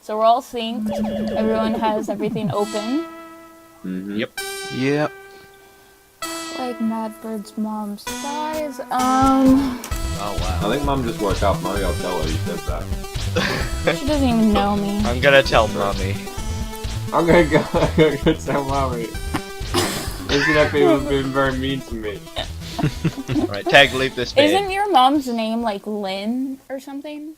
So we're all synced. Everyone has everything open. Mm-hmm. Yep. Yep. Like Madbird's mom's guys. Oh wow. I think Mum just woke up. Maybe I'll tell her you said that. She doesn't even know me. I'm gonna tell Mummy. I'm gonna go tell Mommy. Internet people have been very mean to me. Right, Tag, leave this be. Isn't your mom's name like Lynn or something?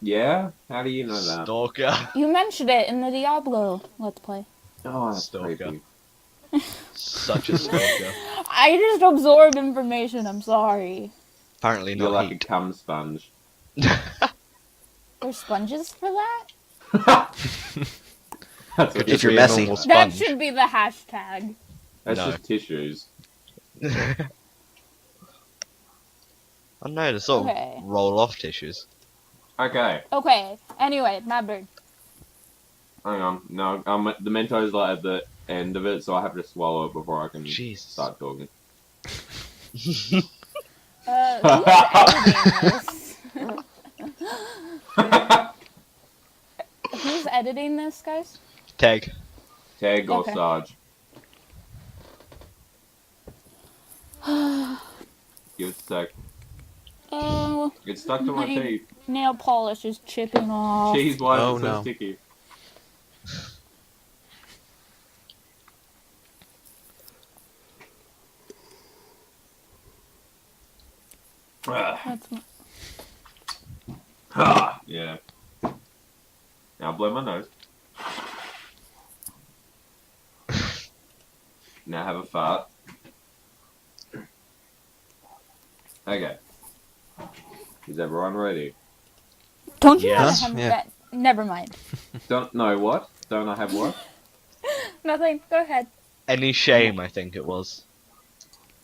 Yeah? How do you know that? Stalker. You mentioned it in the Diablo Let's Play. Oh, that's Stalker. creepy. Such a stalker. I just absorb information, I'm sorry. Apparently You're not like heat. a cum sponge. There's sponges for that? That's what If you're Be a messy. normal That sponge. should be the hashtag. That's No. just tissues. I know, to sort Okay. of roll off tissues. Okay, Okay, anyway, Madbird. hang on. No, the Mento's like at the end of it, so I have to swallow it before I can Jesus. start talking. Who's editing this? Who's editing this, guys? Tag. Tag or Okay. Sarge? Give it a sec. Oh, It's stuck to my My- teeth. nail polish is chipping off. Cheese, why is Oh, it so no. sticky? That's Yeah. Now blow my nose. Now have a fart. Okay. Is everyone ready? Don't you Yes. have Yeah. that? Never mind. Don't know what? Don't I have what? Nothing. Go ahead. Any shame, I think it was.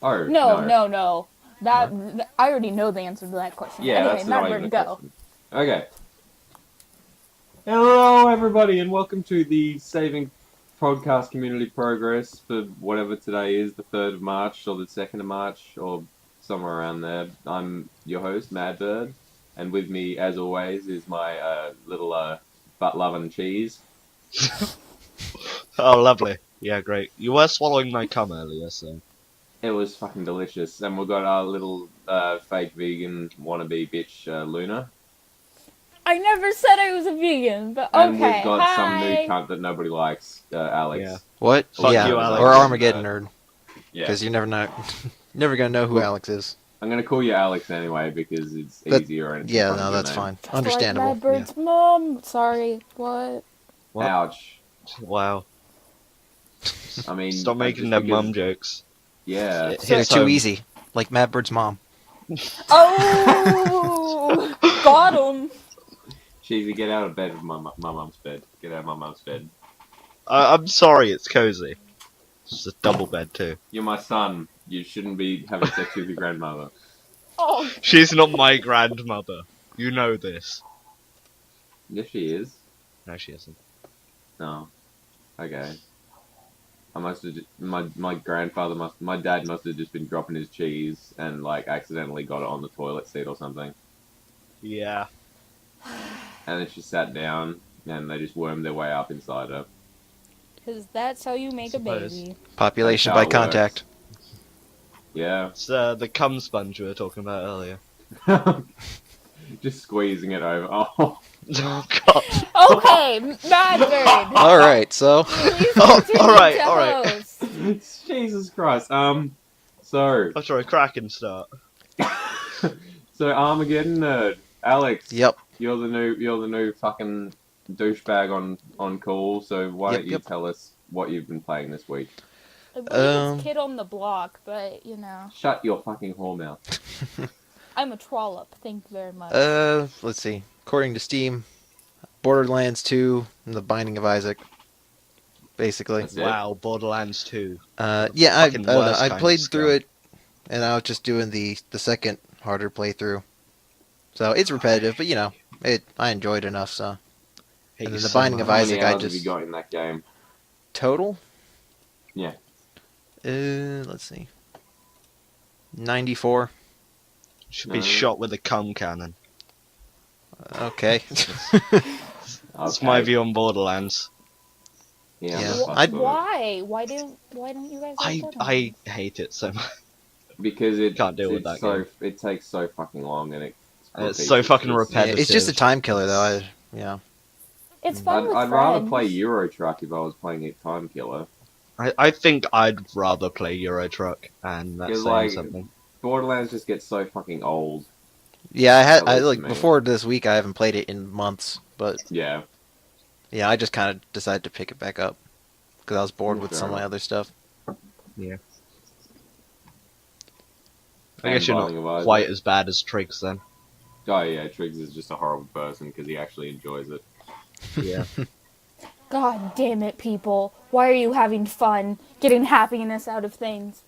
Oh, No. That I already know the answer to that question. Yeah, anyway, that's not even Madbird, a go. question. Okay. Hello, everybody, and welcome to the Saving Podcast Community Progress for whatever today is, the 3rd of March, or the 2nd of March, or somewhere around there. I'm your host, Madbird, and with me, as always, is my little butt-loving cheese. Oh, lovely. Yeah, great. You were swallowing my cum earlier, so... It was fucking delicious. And we've got our little fake vegan wannabe bitch, Luna. I never said I was a vegan, but okay. And we've got Hi. some new cunt that nobody likes, Alex. Yeah. What? Fuck yeah. you, Alex. Or Armageddonnerd. Yeah. Because you never know. Never gonna know who Alex is. I'm gonna call you Alex anyway because it's But- easier and it's Yeah, a no, funnier that's name. fine. Just Understandable. Like Madbird's mom. Sorry. What? What? Ouch. Wow. I mean, Stop making just them because- mum jokes. Yeah. It They're hits too home. easy. Like Madbird's mom. Oh, got him. Cheesy, get out of bed with my mum's bed. Get out of my mum's bed. I'm sorry, it's cozy. It's a double bed, too. You're my son. You shouldn't be having sex with your grandmother. Oh, She's not my grandmother. You know this. Yes, she is. No, she isn't. No. Okay. I must have my grandfather my dad must have just been dropping his cheese and like accidentally got it on the toilet seat or something. Yeah. And then she sat down and they just wormed their way up inside her. because that's how you make a Suppose. baby. Population That's how by it contact. Yeah. It's the cum sponge we were talking about earlier. Just squeezing it over. Oh. Oh, God. Okay, Madbird. Alright, so. Please Oh, continue alright, to alright. host. Jesus Christ. So I'm sorry, cracking start. Armageddonnerd. Alex, Yep. you're the new fucking douchebag on call, so why Yep, don't you yep. tell us what you've been playing this week? I believe Um, it's Kid on the Block, but you know, Shut your fucking whore mouth. I'm a trollop. Thank you very much. Let's see. According to Steam, Borderlands 2 and The Binding of Isaac. Basically. That's it. Wow, Borderlands 2. Yeah, I Fucking don't know. worst I kind played of through scum. it, and I was just doing the second harder playthrough. So it's repetitive, but you know, I enjoyed enough. So Hate And you then The so Binding of much. How Isaac, many I hours have just- you got in that game? total. Yeah. Let's see. 94. Should be No. shot with a cum cannon. Okay. That's my view on Borderlands. Yeah. Yeah, I'm not I'd- fussed with it. Why don't you guys like I Borderlands? hate it so much. Because it Can't deal with it's that so game. it takes so fucking long and it's so fucking Yeah, repetitive. it's just a time killer, though. Yeah. It's fun with I'd friends. rather play Euro Truck if I was playing it time killer. I think I'd rather play Euro Truck, and that's Because, saying like, something. Borderlands just gets so fucking old. Yeah, At I least like me. before this week. I haven't played it in months, but Yeah. yeah, I just kind of decided to pick it back up because I was bored with Fair some of my enough. other stuff. Yeah. I guess you're Binding of not Isaac. quite as bad as Triggs then. Oh yeah, Triggs is just a horrible person because he actually enjoys it. Yeah. God damn it, people! Why are you having fun, getting happiness out of things?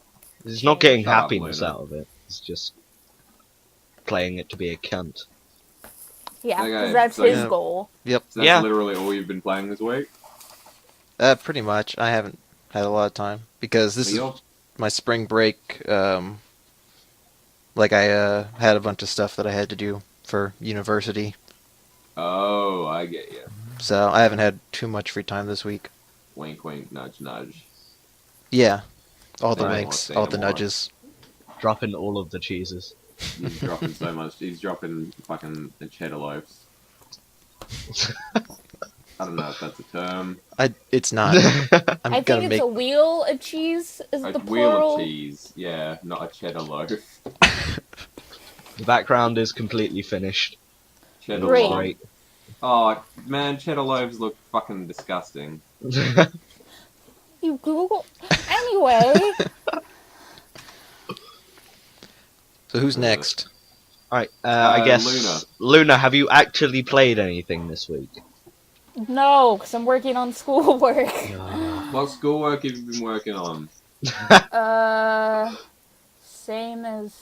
He's not getting Shut up, happiness Luna. out of it. He's just playing it to be a cunt. Yeah, Okay, because that's so his yeah. goal. So that's Yeah. literally all you've been playing this week? Pretty much. I haven't had a lot of time because this is my spring break. Like I had a bunch of stuff that I had to do for university, Oh, I get you. so I haven't had too much free time this week. Wink, wink, nudge, nudge. Yeah, all the Say winks, more, all say the more. nudges. Dropping all of the cheeses. He's dropping so much. He's dropping fucking the cheddar loaves. I don't know if that's a term. It's not. I'm I gonna think it's make. a wheel of cheese is A the wheel plural. of cheese. Yeah, not a cheddar loaf. The background is completely finished. Cheddar Great. loaf. Great. Oh, man, cheddar loaves look fucking disgusting. You Google. Anyway, So who's next? Alright, I guess... Luna. Luna, have you actually played anything this week? no, because I'm working on schoolwork. What schoolwork have you been working on? Same as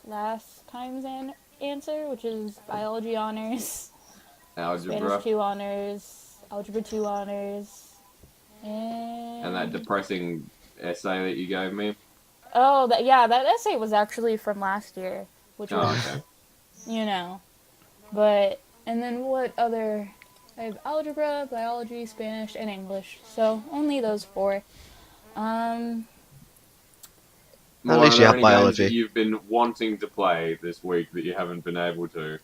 last time's answer, which is biology honors, Algebra. Spanish 2 honors, algebra 2 honors, and... And that depressing essay that you gave me? Oh, that essay was actually from last year, which Oh, was, okay. you know, but, and then what other, I have algebra, biology, Spanish, and English, so only those 4. More, least are you there have any biology. games that you've been wanting to play this week that you haven't been able to?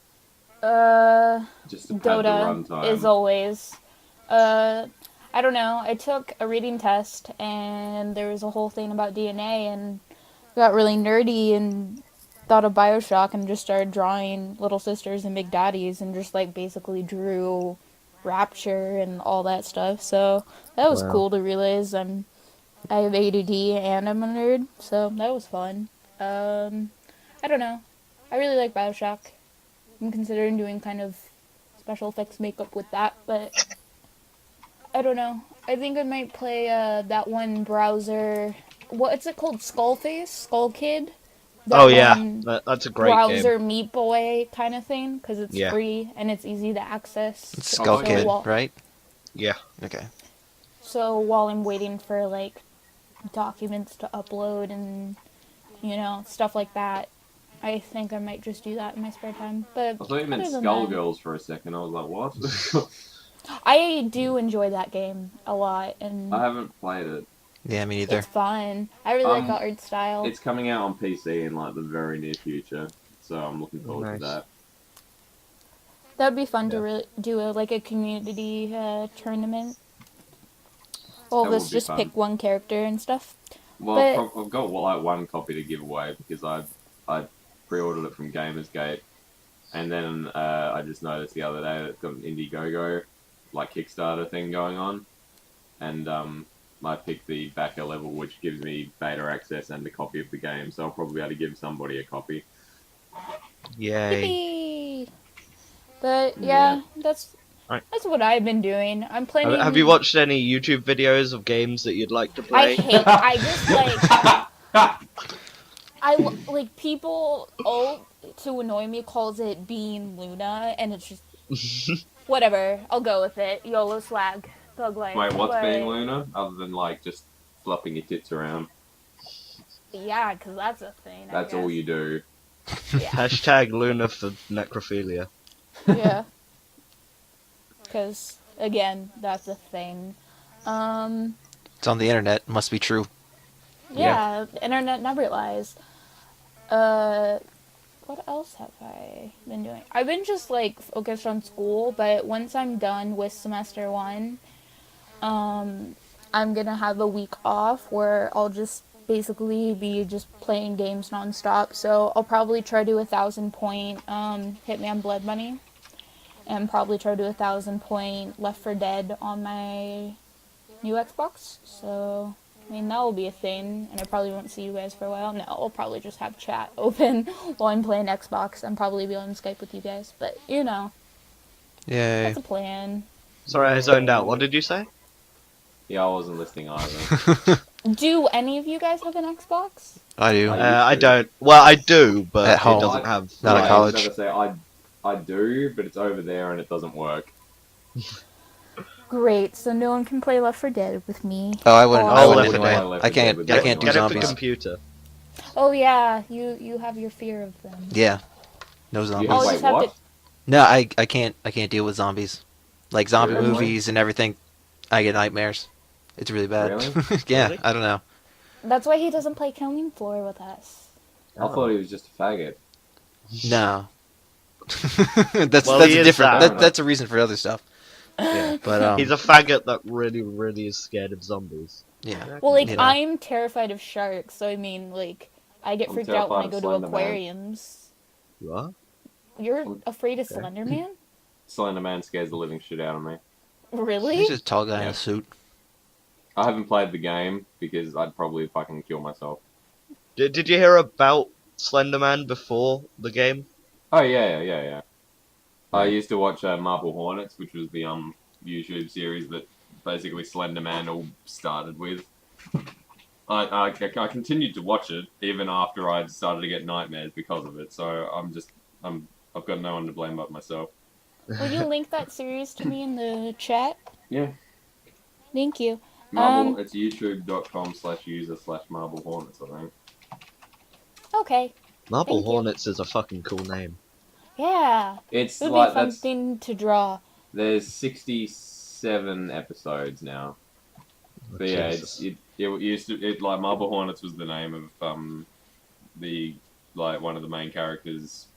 Just to pad the Dota, runtime. as always. I don't know, I took a reading test, and there was a whole thing about DNA, and got really nerdy, and thought of Bioshock, and just started drawing Little Sisters and Big Daddies, and just, like, basically drew Rapture and all that stuff, so that was Wow. cool to realize I have ADD and I'm a nerd, so that was fun. I don't know, I really like Bioshock. I'm considering doing kind of special effects makeup with that, but I don't know. I think I might play that one browser. What's it called? Skullface? Skull Kid? That Oh yeah, one that's a great browser game. Meat Boy kind of thing, because it's Yeah. free and it's easy to access. It's Oh, Skull so Kid, while- right? Yeah. Okay. So while I'm waiting for, like, documents to upload and, you know, stuff like that, I think I might just do that in my spare time. But I thought you meant other than Skullgirls for a second. I was like, what? I do enjoy that game a lot, and I haven't played it. Yeah, me neither. it's fun. I really like Um, the art style. It's coming out on PC in like the very near future, so I'm looking forward Nice. to that. That would be fun to Yeah. really do a community tournament. All That of us would be just fun. pick one character and stuff. Well, But- I've got like one copy to give away because I pre-ordered it from Gamersgate, and then I just noticed the other day that it's got an Indiegogo like Kickstarter thing going on, and I picked the backer level, which gives me beta access and a copy of the game, so I'll probably be able to give somebody a copy. Yay. Yippee! But yeah, that's Right. that's what I've been doing. I'm planning. Have you watched any YouTube videos of games that you'd like to I play? hate. I just like people. To annoy me, calls it being Luna, and it's just whatever. I'll go with it. YOLO swag. Thug life. Wait, what's But, being Luna other than like just flopping your tits around? Yeah, because that's a thing. That's all you do. Yeah. Hashtag Luna for necrophilia. Yeah. because again, that's a thing. It's on the internet. Must be true. Yeah, the internet never lies. What else have I been doing? I've been just like focused on school, but once I'm done with semester 1, I'm gonna have a week off where I'll just basically be just playing games nonstop. So I'll probably try to do 1,000 point Hitman Blood Money, and probably try to do 1,000 point Left 4 Dead on my new Xbox. So I mean, that will be a thing, and I probably won't see you guys for a while. No, I'll probably just have chat open while I'm playing Xbox and probably be on Skype with you guys. But, you know, Yay. that's a plan. Sorry, I zoned out. What did you say? Yeah, I wasn't listening either. Do any of you guys have an Xbox? I do. I don't. Well, I do, but At it home. doesn't have. Not at Yeah, college. I was about to say, I do, but it's over there and it doesn't work. Great, so no one can play Left 4 Dead with me. Oh, I wouldn't. Oh, I wouldn't Left 4 anyway. Dead. I can't. Get I it- can't do Get it for zombies. computer. Oh yeah, you have your fear of them. Yeah. No zombies. Oh, Wait, just have what? to- No, I can't. I can't deal with zombies. Like zombie Really? movies and everything. I get nightmares. It's really bad. Really? Yeah. Really? I don't know. That's why he doesn't play Killing Floor with us. I thought he was just a faggot. No. that's Well, that's he a is different. that. That's a reason for other stuff. Yeah. But He's a faggot that really, really is scared of zombies. yeah. Well, like, You know. I'm terrified of sharks, so I mean, like, I get I'm freaked out when I terrified go of to Slender Man. aquariums. You are? You're afraid of Okay. Slender Man? Slender Man scares the living shit out of me. Really? He's just a tall guy in Yeah. a suit. I haven't played the game because I'd probably fucking kill myself. Did you hear about Slenderman before the game? Oh yeah. I used to watch Marble Hornets, which was the YouTube series that basically Slender Man all started with. I continued to watch it even after I'd started to get nightmares because of it. So I've got no one to blame but myself. Will you link that series to me in the chat? Yeah. Thank you. Marble. It's youtube.com/user/Marble Hornets. I think. Okay. Marble Thank you. Hornets is a fucking cool name. Yeah. It's It would be like a fun that's. thing to draw. There's 67 episodes now. But yeah, Jesus. it used to like Marble Hornets was the name of the like one of the main characters'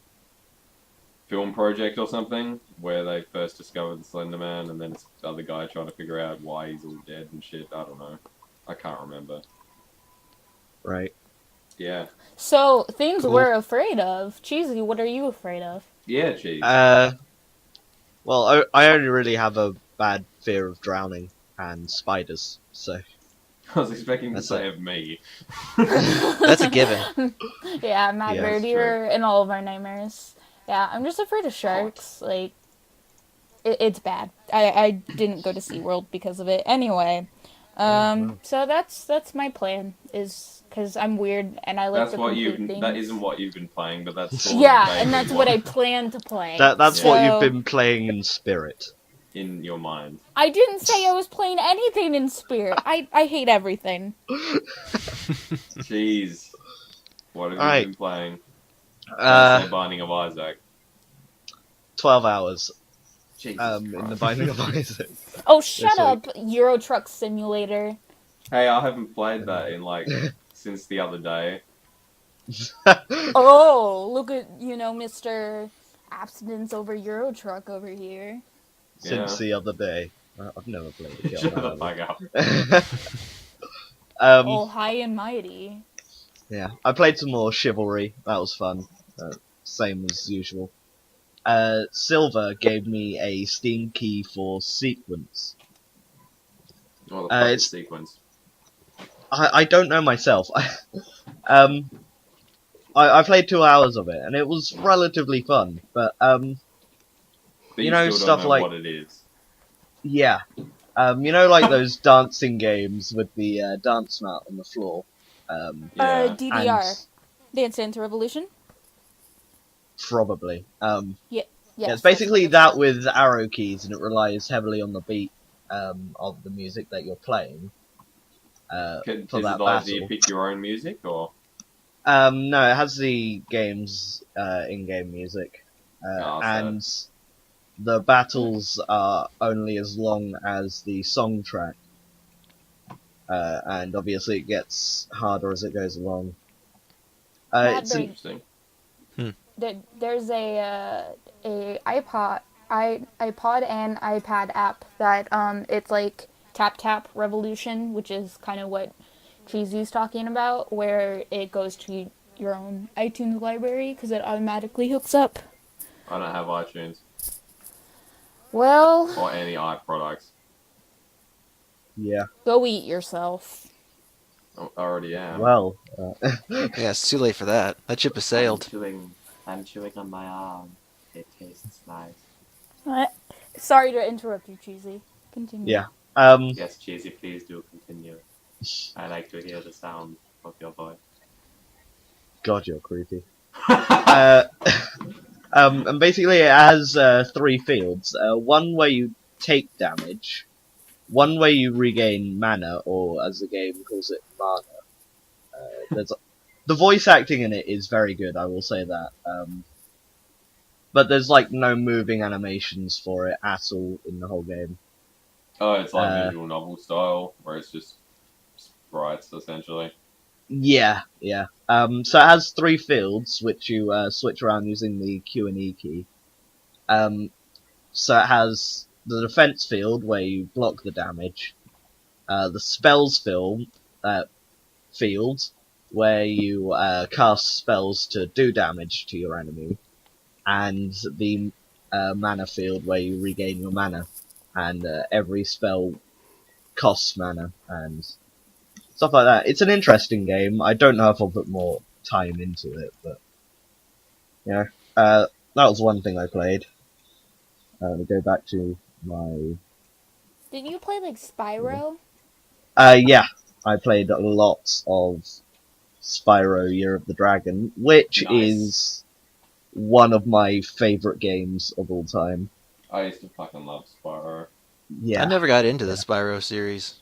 film project or something where they first discovered the Slender Man, and then it's the other guy trying to figure out why he's all dead and shit. I don't know. I can't remember. Right. Yeah. So, things Cool. we're afraid of. Cheesy, what are you afraid of? Yeah, cheese. Well, I only really have a bad fear of drowning and spiders, so. I was expecting to that's say it. of me. That's a given. Yeah, Madbird, that's you're in all of our nightmares. Yeah, I'm just afraid of sharks. Like, it's bad. I didn't go to SeaWorld because of it. Anyway, so that's my plan, is because I'm weird and I like That's to what complete you've. things. That isn't what you've been playing, but that's sort of Yeah, vaguely and that's what I plan to play. That's what So, you've been playing in spirit. in your mind. I didn't say I was playing anything in Spirit. I hate everything. Jeez. What have Alright. you been playing? Say Binding of Isaac. 12 hours Jesus in the Christ. Binding of Isaac. Oh, shut This up, Euro Truck Simulator. Hey, I haven't played that in like since the other day. Oh, look at, Mr. Abstinence over Euro Truck over here. Since the other day. I've never played the Shut the game. fuck up. Oh, high and mighty. Yeah, I played some more Chivalry. That was fun. Same as usual. Silver gave me a Steam key for Sequence. What the fuck is it's- sequence? I don't know myself. I played 2 hours of it, and it was relatively fun. But But you know, still stuff don't know like- what it is. yeah, you know, like those dancing games with the dance mat on the floor. Yeah. DDR. and Dance Dance Revolution? probably. Yes. Yeah, it's basically that with arrow keys, and it relies heavily on the beat of the music that you're playing. Is For it that like do you battle. pick your own music or? No, it has the game's in-game music, Oh, sad. and the battles are only as long as the song track, and obviously it gets harder as it goes along. It's Madbird. Interesting. There's a iPod and iPad app that it's like Tap Revolution, which is kind of what Cheezy's talking about, where it goes to your own iTunes library because it automatically hooks up. I don't have iTunes Well, or any iProducts. yeah. go eat yourself. I already am. Well, Yeah, it's too late for that. That ship has sailed. I'm chewing on my arm. It tastes nice. What? Sorry to interrupt you, Cheesy. Continue. yeah. Yes, Cheesy, please do continue. I like to hear the sound of your voice. God, you're creepy. And basically it has 3 fields. One where you take damage, one where you regain mana, or as the game calls it, mana. The voice acting in it is very good, I will say that. But there's like no moving animations for it at all in the whole game. Oh, it's like visual novel style, where it's just sprites, essentially. Yeah. So it has 3 fields, which you switch around using the Q and E key. So it has the defense field, where you block the damage. The spells field, where you cast spells to do damage to your enemy. And the mana field, where you regain your mana. And every spell costs mana, and stuff like that. It's an interesting game. I don't know if I'll put more time into it, but yeah, that was one thing I played. To go back to my Didn't you play like Spyro? yeah, I played a lot of Spyro Year of the Dragon, which Nice. is one of my favorite games of all time. I used to fucking love Spyro. Yeah, I never got into the Spyro series.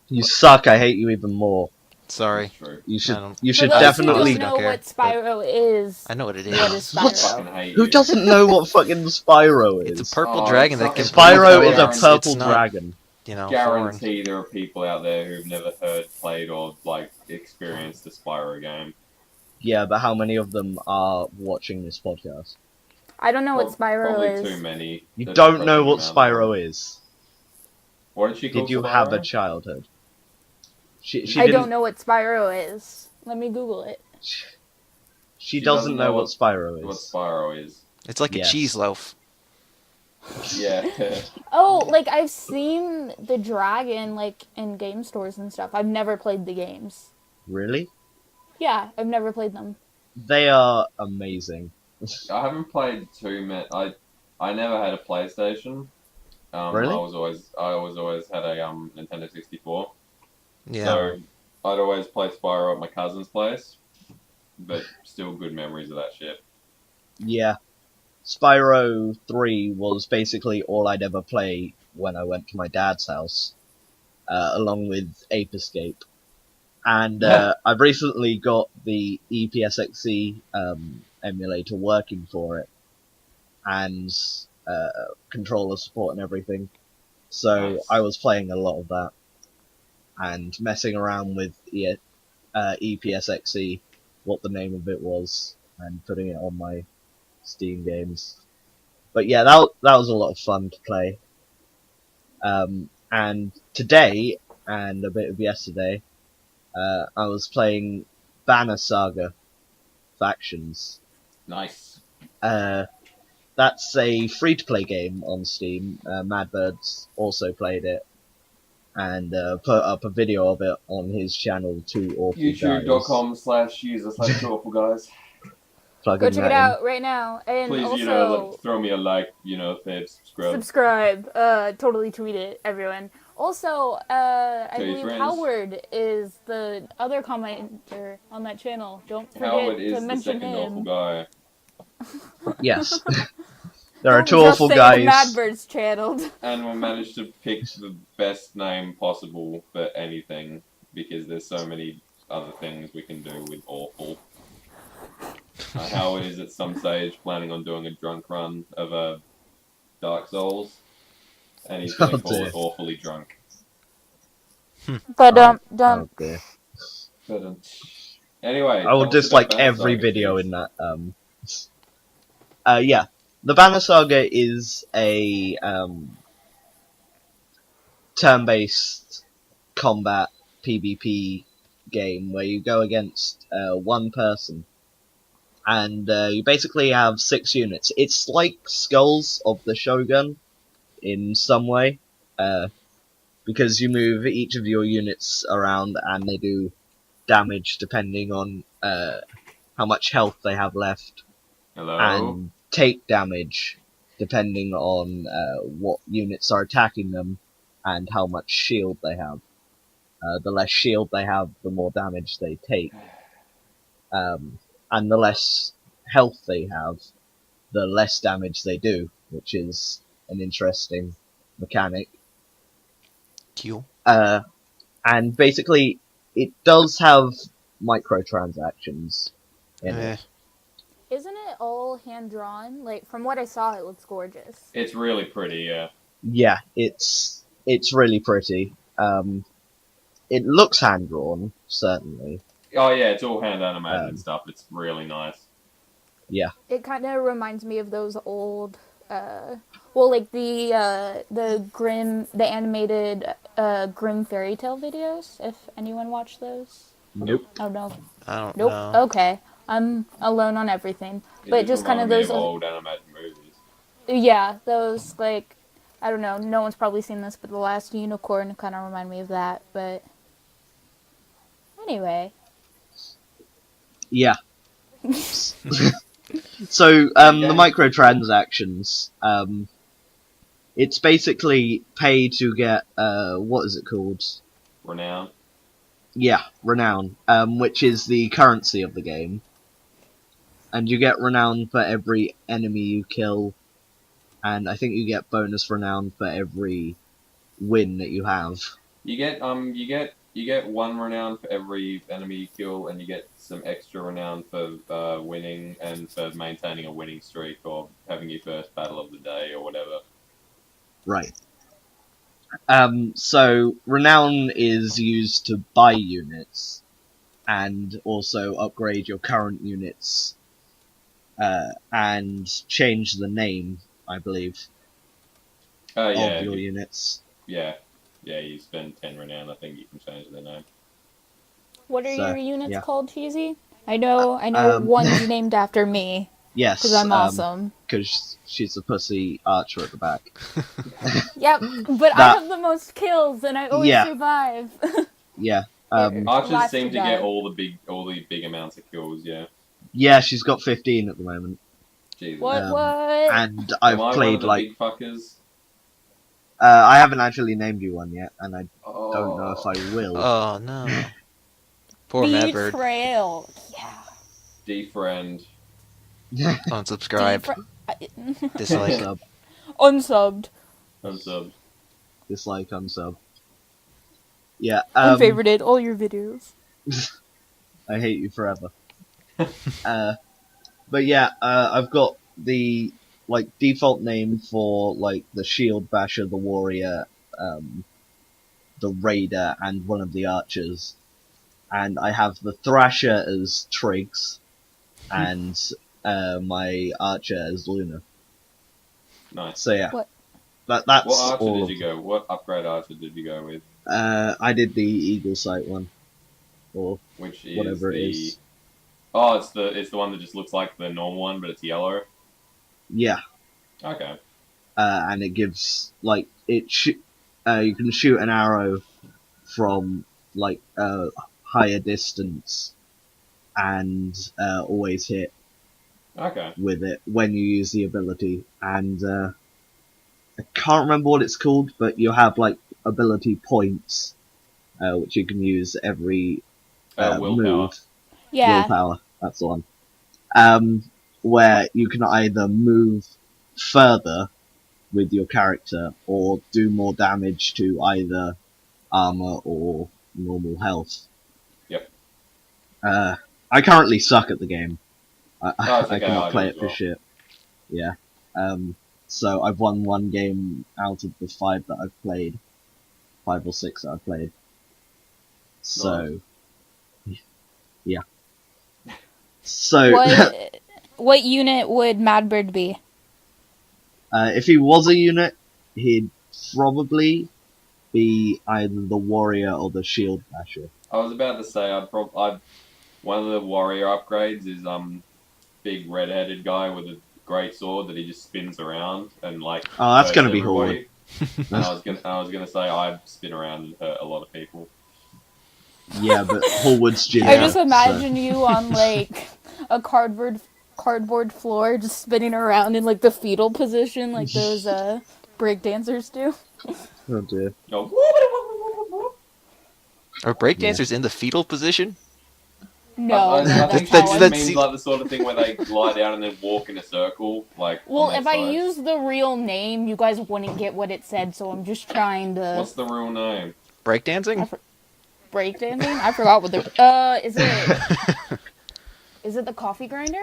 you suck. I hate you even more. Sorry. It's true. You should. I don't- You For should those definitely. who don't know care, what Spyro is, I know what it what is. is I Spyro? fucking hate Who you. doesn't know what fucking Spyro is? It's a purple Oh, dragon that it's can not- breathe Spyro is a elements. purple It's not, dragon. you know, foreign. Guarantee there are people out there who've never heard, played, or like experienced a Spyro game. Yeah, but how many of them are watching this podcast? I don't know what Spyro Probably is. too many. You There's don't know depressing what amount of them. Spyro is. What did she call Did you Spyro? have a childhood? She I didn't. don't know what Spyro is. Let me Google it. She doesn't know what Spyro What is. Spyro is. It's like Yes. a cheese loaf. Yeah. Oh, like I've seen the dragon like in game stores and stuff. I've never played the games. Really? Yeah, I've never played them. They are amazing. I haven't played too many. I never had a PlayStation. Really? I always had a Nintendo 64. Yeah. So I'd always play Spyro at my cousin's place, but still good memories of that shit. Yeah. Spyro 3 was basically all I'd ever play when I went to my dad's house, along with Ape Escape. And I've recently got the EPSXE emulator working for it, and controller support and everything. So Nice. I was playing a lot of that, and messing around with EPSXE, what the name of it was, and putting it on my Steam games. But yeah, that was a lot of fun to play. And today, and a bit of yesterday, I was playing Banner Saga Factions. Nice. That's a free-to-play game on Steam. Madbird's also played it, and put up a video of it on his channel, Two Awful Guys. YouTube.com/user/2awfulguys. Plug Go in check that it in. out right now. And Please, also throw me a like, fib, subscribe. subscribe. Totally tweet it, everyone. Also, I Tell your believe friends. Howard is the other commenter on that channel. Don't forget Howard to is the mention second awful him. guy. Yes. There are Don't two just awful say guys. The Madbird's channel. And we managed to pick the best name possible for anything, because there's so many other things we can do with awful. Howard is at some stage planning on doing a drunk run of a Dark Souls, and he's going to Oh, call dear. it awfully drunk. But Oh dear. But, anyway, I will tell us about dislike Banner every Saga, video Cheese. in that. Yeah. The Banner Saga is a turn-based combat PvP game where you go against one person, and you basically have 6 units. It's like Skulls of the Shogun in some way, because you move each of your units around and they do damage depending on how much health they have left, Hello? and take damage depending on what units are attacking them and how much shield they have. The less shield they have, the more damage they take. And the less health they have, the less damage they do, which is an interesting mechanic. Q. And basically, it does have microtransactions in Eh. it. isn't it all hand drawn? Like from what I saw, it looks gorgeous. It's really pretty, yeah. Yeah, it's really pretty. It looks hand drawn, certainly. Oh yeah, it's all hand animated and stuff. It's really nice. Yeah, It kind of reminds me of those old, well, like the animated Grimm fairy tale videos. If anyone watched those, nope. oh no, I don't nope. know. Okay, I'm alone on everything. It But just kind of reminded me those, old animated movies. yeah, those like, I don't know. No one's probably seen this, but The Last Unicorn kind of remind me of that. But anyway, Yeah. So, the microtransactions, it's basically pay to get, what is it called? Renown. Yeah, renown, which is the currency of the game. And you get renown for every enemy you kill, and I think you get bonus renown for every win that you have. You get 1 renown for every enemy you kill, and you get some extra renown for winning and for maintaining a winning streak or having your first battle of the day or whatever. Right. So renown is used to buy units, and also upgrade your current units, and change the name, I believe, Yeah, of your units. yeah. You spend 10 renown. I think you can change their name. what are So, your units yeah. called, Cheesy? I know Um, one's named after me Yes, because I'm awesome. because she's a pussy archer at the back. Yep, but I That- have the most kills and I always Yeah. survive. Yeah. Archers Last seem to to get die. all the big amounts of kills. Yeah. Yeah, she's got 15 at the moment. Jesus. What? Um, What? And Am I've I one played of the like big fuckers? I haven't actually named you one yet, and I Oh. don't know if I will. Oh no. Poor Madbird. Betrayal. Yeah. Defriend. Unsubscribed. Dislike. Unsub, Unsubbed. Unsubbed. dislike, unsub. Yeah. Unfavorited all your videos. I hate you forever. But yeah, I've got the like default name for like the shield basher, the warrior, the raider, and one of the archers, and I have the thrasher as Triggs, and my archer as Luna. Nice. So yeah, What? that's What archer all. did you go? What upgrade archer did you go with? I did the eagle sight one, or Which is whatever the... it is. Oh, it's the one that just looks like the normal one, but it's yellow. Yeah, Okay. and it gives like you can shoot an arrow from like a higher distance and always hit Okay. with it when you use the ability. And I can't remember what it's called, but you have like ability points which you can use every Willpower. move. Yeah. Willpower, that's the one. Where you can either move further with your character or do more damage to either armor or normal health. Yep. I currently suck at the game. Oh, it's I okay, I cannot do play as it for well. shit. Yeah. So I've won 1 game out of the 5 that I've played. 5 or 6 that I've played. So, yeah. So, What unit would Madbird be? if he was a unit, he'd probably be either the warrior or the shield basher. I was about to say one of the warrior upgrades is big red-headed guy with a great sword that he just spins around and like. Oh, that's gonna be everybody. Horde. And I was gonna say I spin around and hurt a lot of people. Yeah, but Hallwood's Jim. I just imagine you on like a cardboard floor, just spinning around in like the fetal position, like those breakdancers do. Oh dear. Are breakdancers in the fetal position? No, I that's think how that I just means like the sort of thing where they lie down and then walk in a circle, like. Well, on their if I sides. use the real name, you guys wouldn't get what it said, so I'm just trying to... What's the real name? Breakdancing? Breakdancing? I forgot what the... Is it the coffee grinder?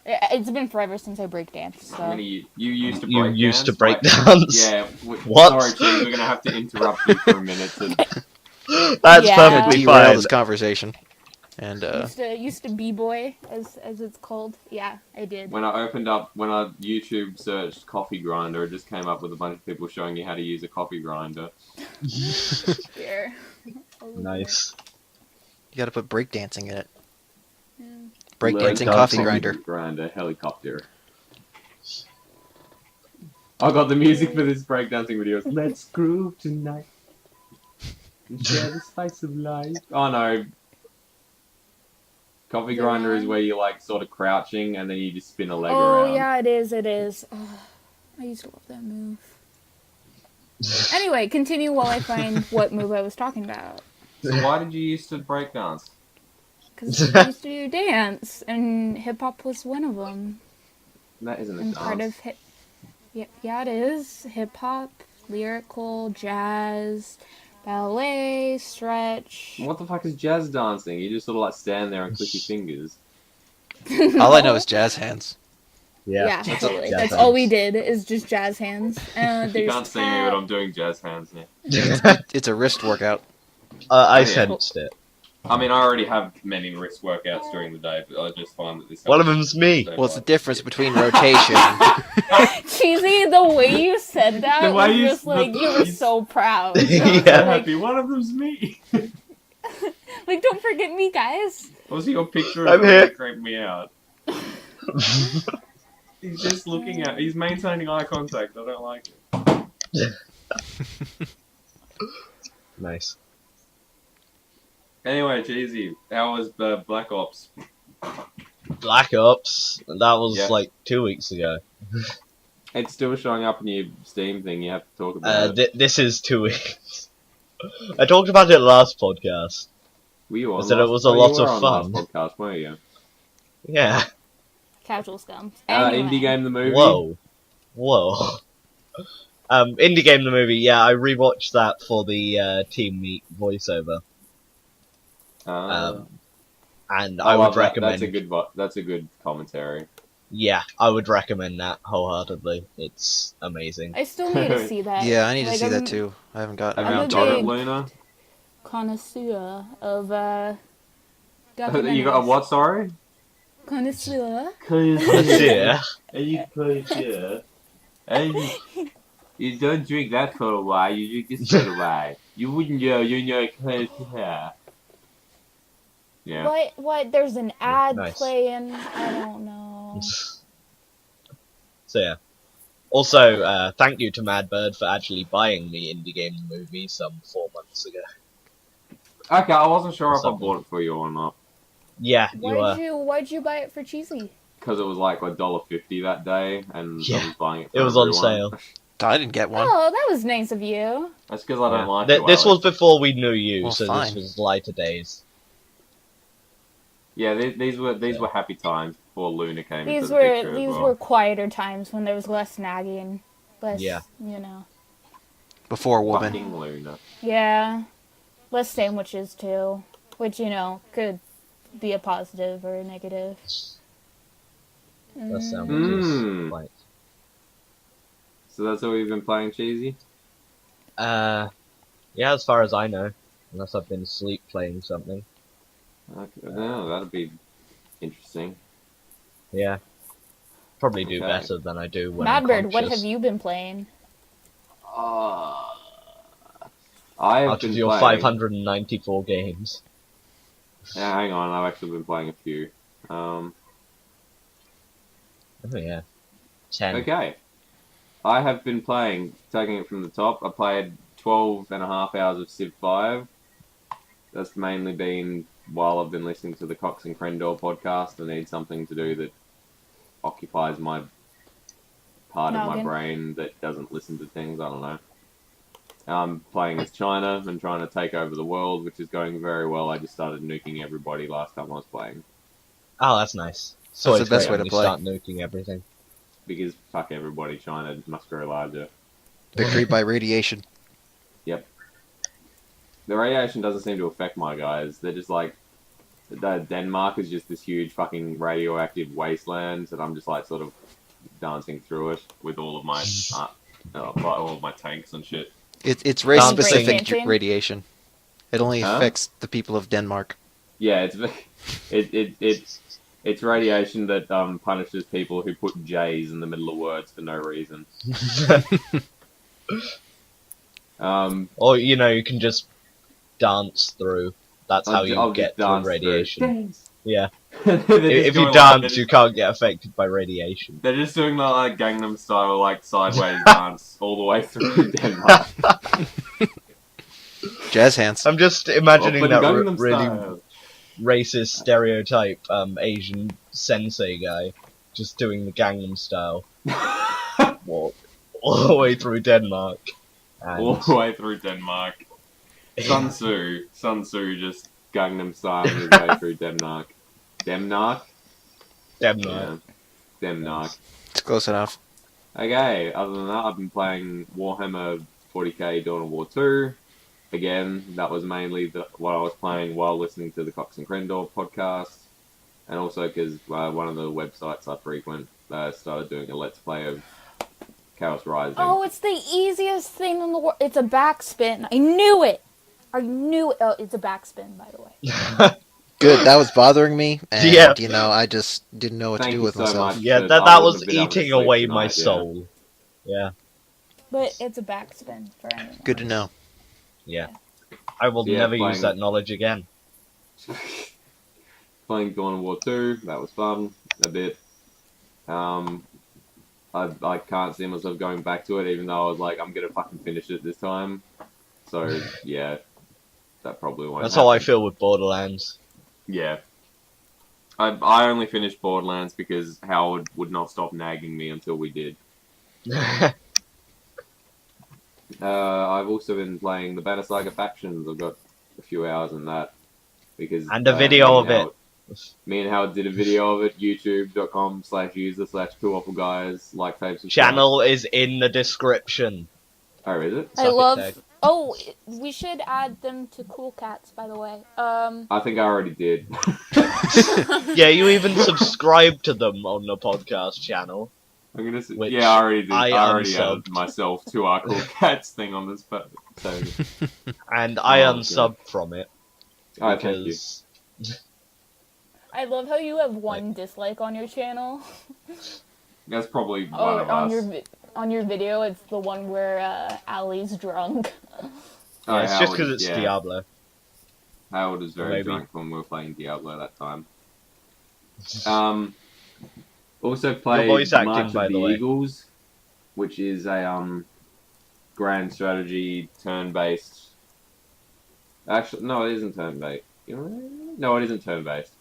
It's been forever since I breakdanced, so... You used to You break used to dance, break like- dance. Yeah. What? Sorry, Cheese, we're gonna have to interrupt you for a minute. That's Yeah. perfectly Derail fine. this conversation. And Used to b-boy, as it's called. Yeah, I did. When I YouTube searched coffee grinder, it just came up with a bunch of people showing you how to use a coffee grinder. There. Nice. you gotta put breakdancing in it. Yeah. Breakdancing Learn coffee dancing. grinder. Helicopter. I got the music for this breakdancing video. Let's groove tonight and share the spice of life. Oh no. Coffee grinder is where you're like sort of crouching and then you just spin a leg around. Oh, yeah, it is. Oh, I used to love that move. Anyway, continue while I find what move I was talking about. So why did you used to break dance? Because I used to do dance, and hip-hop was one of them. That isn't a And dance. part of yeah, it is. Hip-hop, lyrical, jazz, ballet, stretch. What the fuck is jazz dancing? You just sort of like stand there and click your fingers. All I know is jazz hands. Yeah, That's totally. jazz That's hands. all we did, is just jazz hands. You There's can't see me, tap. but I'm doing jazz hands now. It's a wrist workout. I yeah. sensed it. I mean, I already have many wrist workouts during the day, but I just find that this. One of them's me. Well, it's the difference between rotation. Cheesy, the way you said that The way was you- just like, you were so proud. Yeah. Like, Happy. One of them's me. like, don't forget me, guys. What's your picture I'm of here. that creeped me out? He's just looking at. He's maintaining eye contact. I don't like it. Nice. Anyway, Cheesy, how was Black Ops? Black Ops. That was Yeah. like 2 weeks ago. It's still showing up in your Steam thing. You have to talk about it. This is 2 weeks. I talked about it last podcast. Were you on? I said it last- was a oh, you lot were of on fun. Last podcast, weren't you? Yeah. Casual scum. Anyway. Indie Game the movie. Whoa. Indie Game the movie. Yeah, I rewatched that for the Team Meet voiceover. And I would love that. recommend. That's a good commentary. Yeah, I would recommend that wholeheartedly. It's amazing. I still need to see that. Yeah, I need to Like, see I'm that too. I haven't got. Have I'm you a got it, big- Luna? Connoisseur of You got a what? Sorry. Connoisseur. Yeah. Are you connoisseur? You don't drink that for a while. You drink this for a while. You wouldn't know. You know connoisseur. Yeah. What? There's an ad Nice. playing. I don't know. So yeah. Also, thank you to Madbird for actually buying the Indie Game the movie some 4 months ago. Okay, I wasn't sure if I Something. bought it for you or not Yeah, you were. Why'd you buy it for Cheesy? because it was like $1.50 that day, and I Yeah. was buying it. For It was on everyone. sale. I didn't get one. Oh, that was nice of you. That's because I don't like Th- it. this was Alex. before we knew you, Well, so fine. this was lighter days. Yeah, these were happy times before Luna came into These the picture as were well. quieter times when there was less nagging, less Yeah. you know. Before woman. Fucking Luna. Yeah, less sandwiches too, which could be a positive or a negative. That sounds Mm. like. So that's all you've been playing, Cheesy? Yeah, as far as I know, unless I've been asleep playing something. Okay, no, that'd be interesting. Yeah, probably do Okay. better than I do when I'm Madbird, what conscious. have you been playing? I have Out been of your playing. 594 games. Yeah, hang on, I've actually been playing a few. Oh yeah, 10. Okay. I have been playing, taking it from the top, I played 12 and a half hours of Civ 5. That's mainly been while I've been listening to the Cox and Crendor podcast. I need something to do that occupies my part of my Noggin. brain that doesn't listen to things. I don't know. I'm playing as China and trying to take over the world, which is going very well. I just started nuking everybody last time I was playing. Oh, that's nice. It's That's always the best great way when to you play. start nuking everything. Because fuck everybody, China must grow larger. Victory by radiation. Yep. The radiation doesn't seem to affect my guys. They're just like... Denmark is just this huge fucking radioactive wasteland that I'm just like sort of dancing through it with all of my all of my tanks and shit. It's race Dancing. specific Dancing. radiation. It only Huh? affects the people of Denmark. Yeah, it's radiation that punishes people who put J's in the middle of words for no reason. Or, you know, you can just dance through. That's how I'll you get just through dance radiation. Yeah. They're just If you going dance, you can't get affected by radiation. they're just doing the like Gangnam style like sideways dance all the way through Denmark. Jazz hands. I'm just imagining Open that Gangnam really style. racist stereotype Asian sensei guy just doing the Gangnam style walk all the way through Denmark. And all the way through Denmark. Sun Tzu just Gangnam style his way through Denmark. Denmark? Denmark. Yeah. Denmark. It's close enough. Okay, other than that, I've been playing Warhammer 40k Dawn of War 2. Again, that was mainly what I was playing while listening to the Cox and Crendor podcast. And also because one of the websites I frequent started doing a Let's Play of Chaos Rising. Oh, it's the easiest thing in the world. It's a backspin. I knew it. Oh, it's a backspin, by the way. Good. That was bothering me, and Yeah. you know, I just didn't know what Thank to do you with so myself. much. Yeah, but that I was wouldn't have been able to eating sleep away my tonight, yeah. soul. Yeah. But it's a backspin for anyone. Good to know. Yeah. I will Yeah, never playing- use that knowledge again. Playing Dawn of War 2, that was fun, a bit. I can't see myself going back to it, even though I was like, I'm gonna fucking finish it this time. So, yeah, that probably won't That's happen. how I feel with Borderlands. Yeah. I only finished Borderlands because Howard would not stop nagging me until we did. I've also been playing the Banner Saga Factions. I've got a few hours in that. Because, And a video of it. Me and Howard did a video of it, youtube.com/user/2awfulguys, like, type subscribe. Channel is in the description. Oh, is it? I Suck it, love. Tag. Oh, we should add them to Cool Cats, by the way. I think I already did. Yeah, you even subscribe to them on the podcast channel. I'm gonna say, Which yeah, I already did. I I already unsubbed. added myself to our Cool Cats thing on this, so And I Oh, unsubbed from it. oh, thank you. Because I love how you have one dislike on your channel. That's probably Oh, one of on us. your on your video, it's the one where Allie's drunk. Oh, it's just because Howard, it's yeah. Diablo. Howard was very Maybe. drunk when we were playing Diablo that time. Also played voice acting, March by of the the way. Eagles, which is a grand strategy turn-based. Actually, no, it isn't turn-based. No, it isn't turn-based.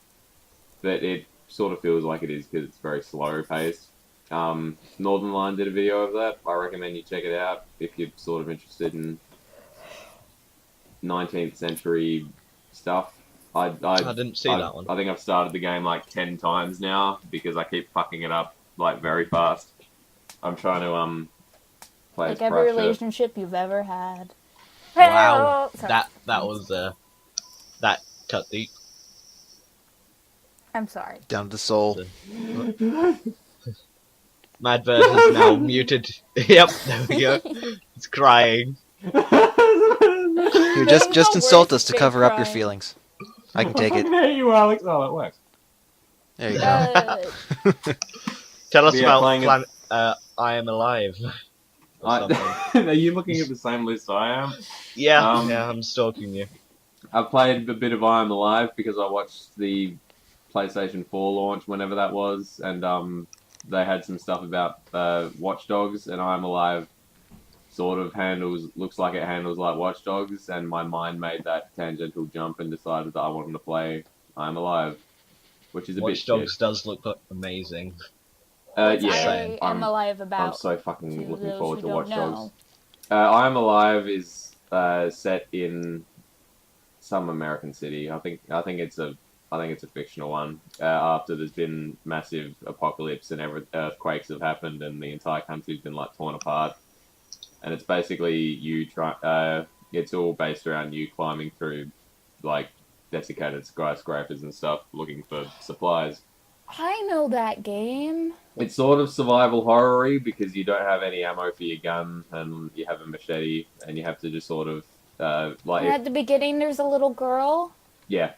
But it sort of feels like it is because it's very slow-paced. Northern Line did a video of that. I recommend you check it out if you're sort of interested in 19th century stuff. I didn't see that one. I think I've started the game like 10 times now because I keep fucking it up like very fast. I'm trying to play as Like every Prussia. relationship you've ever had. Wow, Sorry. that was that cut deep. I'm sorry. Down to the soul. Madbird is now muted. Yep, there we go. It's crying. Here, just the insult worst us to cover up your crying. feelings. I can take it. There you are, Alex. Oh, it works. There you go. Tell us Yeah, about playing it- I Am Alive. Or something. Are you looking at the same list I am? Yeah, yeah, I'm stalking you. I played a bit of I Am Alive because I watched the PlayStation 4 launch whenever that was, and they had some stuff about Watch Dogs, and I Am Alive sort of looks like it handles like Watch Dogs, and my mind made that tangential jump and decided that I wanted to play I Am Alive, which is a Watch bit Dogs shit. does look amazing. Yeah, I am alive I'm about. so fucking to looking those forward who to Watch don't Dogs. I Am Alive is set in some American city. I think it's a fictional one. After there's been massive apocalypse and earthquakes have happened, and the entire country's been like torn apart. And it's basically you try. It's all based around you climbing through like desiccated skyscrapers and stuff, looking for supplies. I know that game. It's sort of survival horror-y because you don't have any ammo for your gun, and you have a machete, and you have to just sort of And at the beginning, there's a little girl. yeah,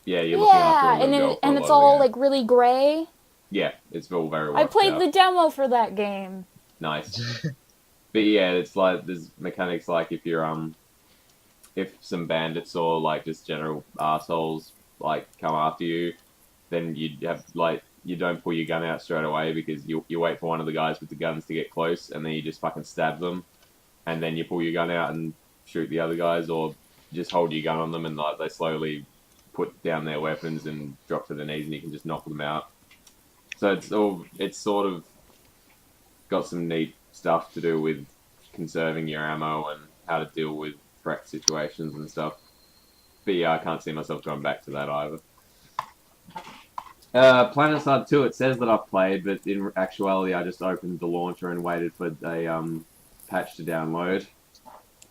you're looking after a Yeah, little girl for and a it's lot of all the game. like really gray. Yeah, it's all very I worked played out. the demo for that game. Nice. But yeah, it's like there's mechanics like if some bandits or like just general assholes like come after you, then you don't pull your gun out straight away because you wait for one of the guys with the guns to get close, and then you just fucking stab them, and then you pull your gun out and shoot the other guys, or just hold your gun on them and like they slowly put down their weapons and drop to their knees, and you can just knock them out. So it's sort of got some neat stuff to do with conserving your ammo and how to deal with threat situations and stuff. But yeah, I can't see myself going back to that either. PlanetSide 2, it says that I've played, but in actuality I just opened the launcher and waited for a patch to download.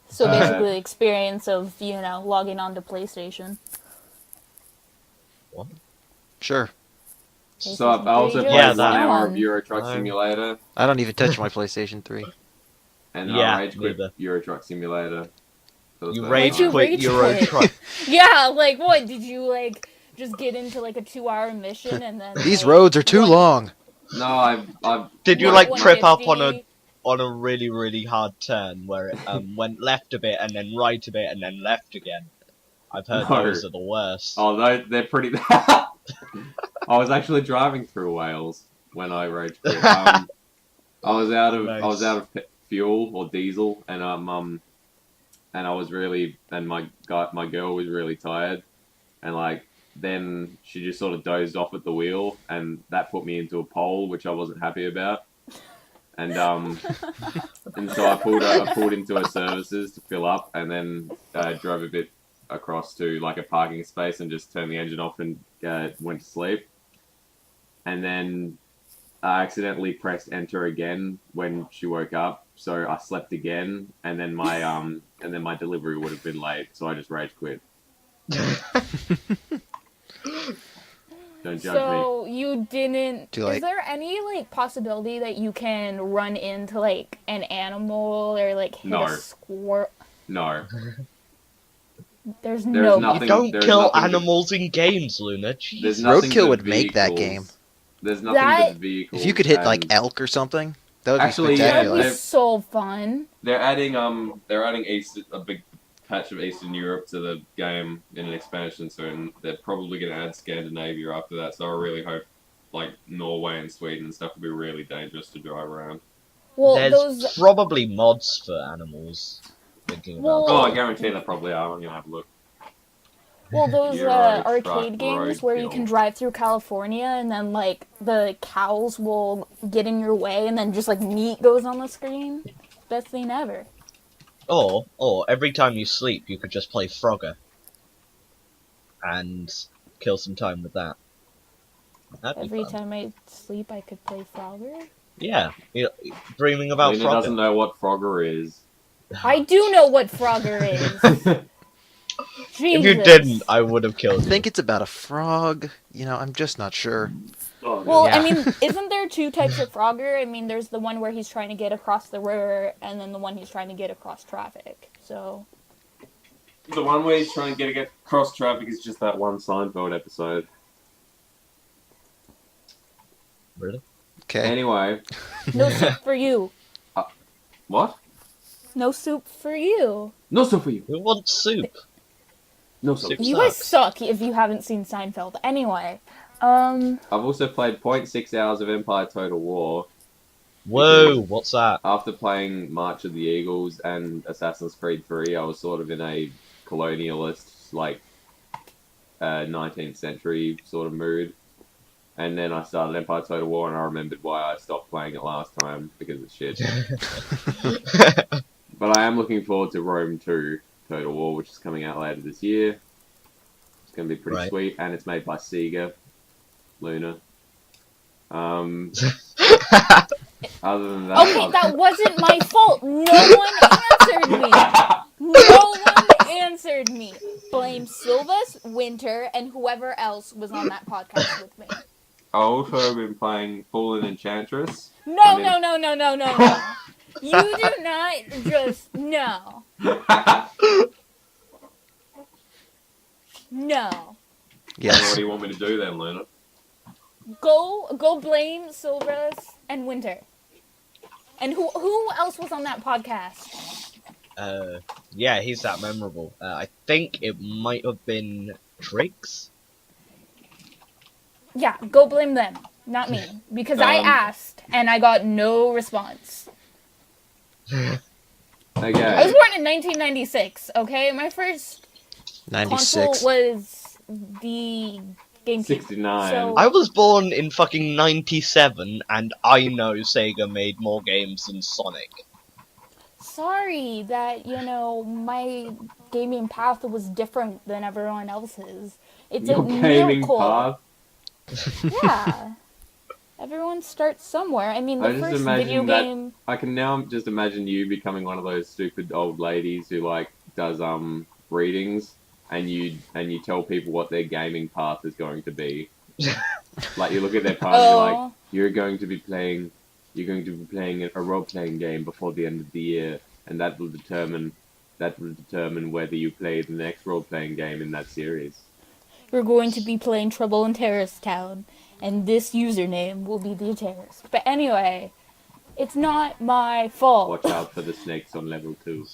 So basically, the experience of logging on to PlayStation. What? Sure. So I also played Yeah, 1 that hour one. of Euro Truck Um, Simulator, I don't even touch my PlayStation 3. and Yeah, I rage quit neither. Euro Truck Simulator. for the You first rage Why'd you time. quit rage Euro quit? Truck. Yeah, like what? Did you just get into a 2-hour mission and then These roads are too what- long. No, I've Did you what, trip up 150? on a really, really hard turn where it went left a bit and then right a bit and then left again? I've heard No. those are the worst. Oh, they're pretty. I was actually driving through Wales when I rage quit. I was out of fuel or diesel, and and I was really, and my girl was really tired, and then she just sort of dozed off at the wheel, and that put me into a pole, which I wasn't happy about. And and so I pulled into her services to fill up, and then drove a bit across to a parking space and just turned the engine off and went to sleep. And then I accidentally pressed enter again when she woke up, so I slept again, and then my delivery would have been late, so I just rage quit. Don't judge me. So you didn't. Too late. Is there any possibility that you can run into an animal or hit No. a squirrel? No. There's There's no. nothing- Don't there's kill nothing- animals in games, Luna. Jeez. There's nothing Roadkill but would make that vehicles. game. There's nothing That- but vehicles. If you could hit and elk or something, that would Actually, be yeah, That'd spectacular. be so fun. They're adding a big patch of Eastern Europe to the game in an expansion soon. They're probably going to add Scandinavia after that, so I really hope Norway and Sweden and stuff will be really dangerous to drive around. Well, There's those. probably mods for animals. Thinking Well- about Oh, it. I guarantee there probably are. I'm going to have a look. Well, those Euro arcade truck games where you roadkill. can drive through California and then the cows will get in your way and then just meat goes on the screen. Best thing ever. Or every time you sleep, you could just play Frogger and kill some time with that. That'd be Every fun. time I sleep, I could play Frogger. Yeah, dreaming about Lena Frogger. doesn't know what Frogger is. I do know what Frogger is. If you Jesus. didn't, I would have I killed you. think it's about a frog. I'm just not sure. Oh, Well, Yeah. I mean, isn't there two types of Frogger? I mean, there's the one where he's trying to get across the river, and then the one he's trying to get across traffic. So, the one where he's trying to get across traffic is just that one Seinfeld episode. Really? Okay. Anyway, no soup for you. what? No soup for you. No soup for you. Who wants soup? No soup. Soup You guys sucks. suck if you haven't seen Seinfeld. Anyway, I've also played 0.6 hours of Empire Total War. Whoa, what's that? After playing March of the Eagles and Assassin's Creed 3, I was sort of in a colonialist, like, 19th century sort of mood. And then I started Empire Total War, and I remembered why I stopped playing it last time, because it's shit. But I am looking forward to Rome 2 Total War, which is coming out later this year. It's going to be pretty Right. sweet, and it's made by Sega, Luna. Other than that, okay, that wasn't my fault. No one answered me. No one answered me. Blame Silvus, Winter, and whoever else was on that podcast with me. I've also been playing Fallen Enchantress. No, I mean- no, no, no, no, no, no. You do not just no. No. What Yes. do you want me to do then, Luna? Go blame Silvus and Winter. And who else was on that podcast? Yeah, he's that memorable. I think it might have been Triggs. Yeah, go blame them, not me. Because I asked and I got no response. I was Okay. born in 1996, okay? My first 96. console was the GameCube. 69. So, I was born in fucking 97, and I know Sega made more games than Sonic. sorry that, my gaming path was different than everyone else's. It's Your a gaming miracle. path. Yeah. Everyone starts somewhere. I mean, I the just first imagine video that- game... I can now just imagine you becoming one of those stupid old ladies who like does readings and you tell people what their gaming path is going to be. Like you look at their path and you're like, Oh, you're going to be playing a role playing game before the end of the year, and that will determine whether you play the next role playing game in that series. you're going to be playing Trouble in Terrorist Town, and this username will be the terrorist. But anyway, it's not my fault. Watch out for the snakes on level 2.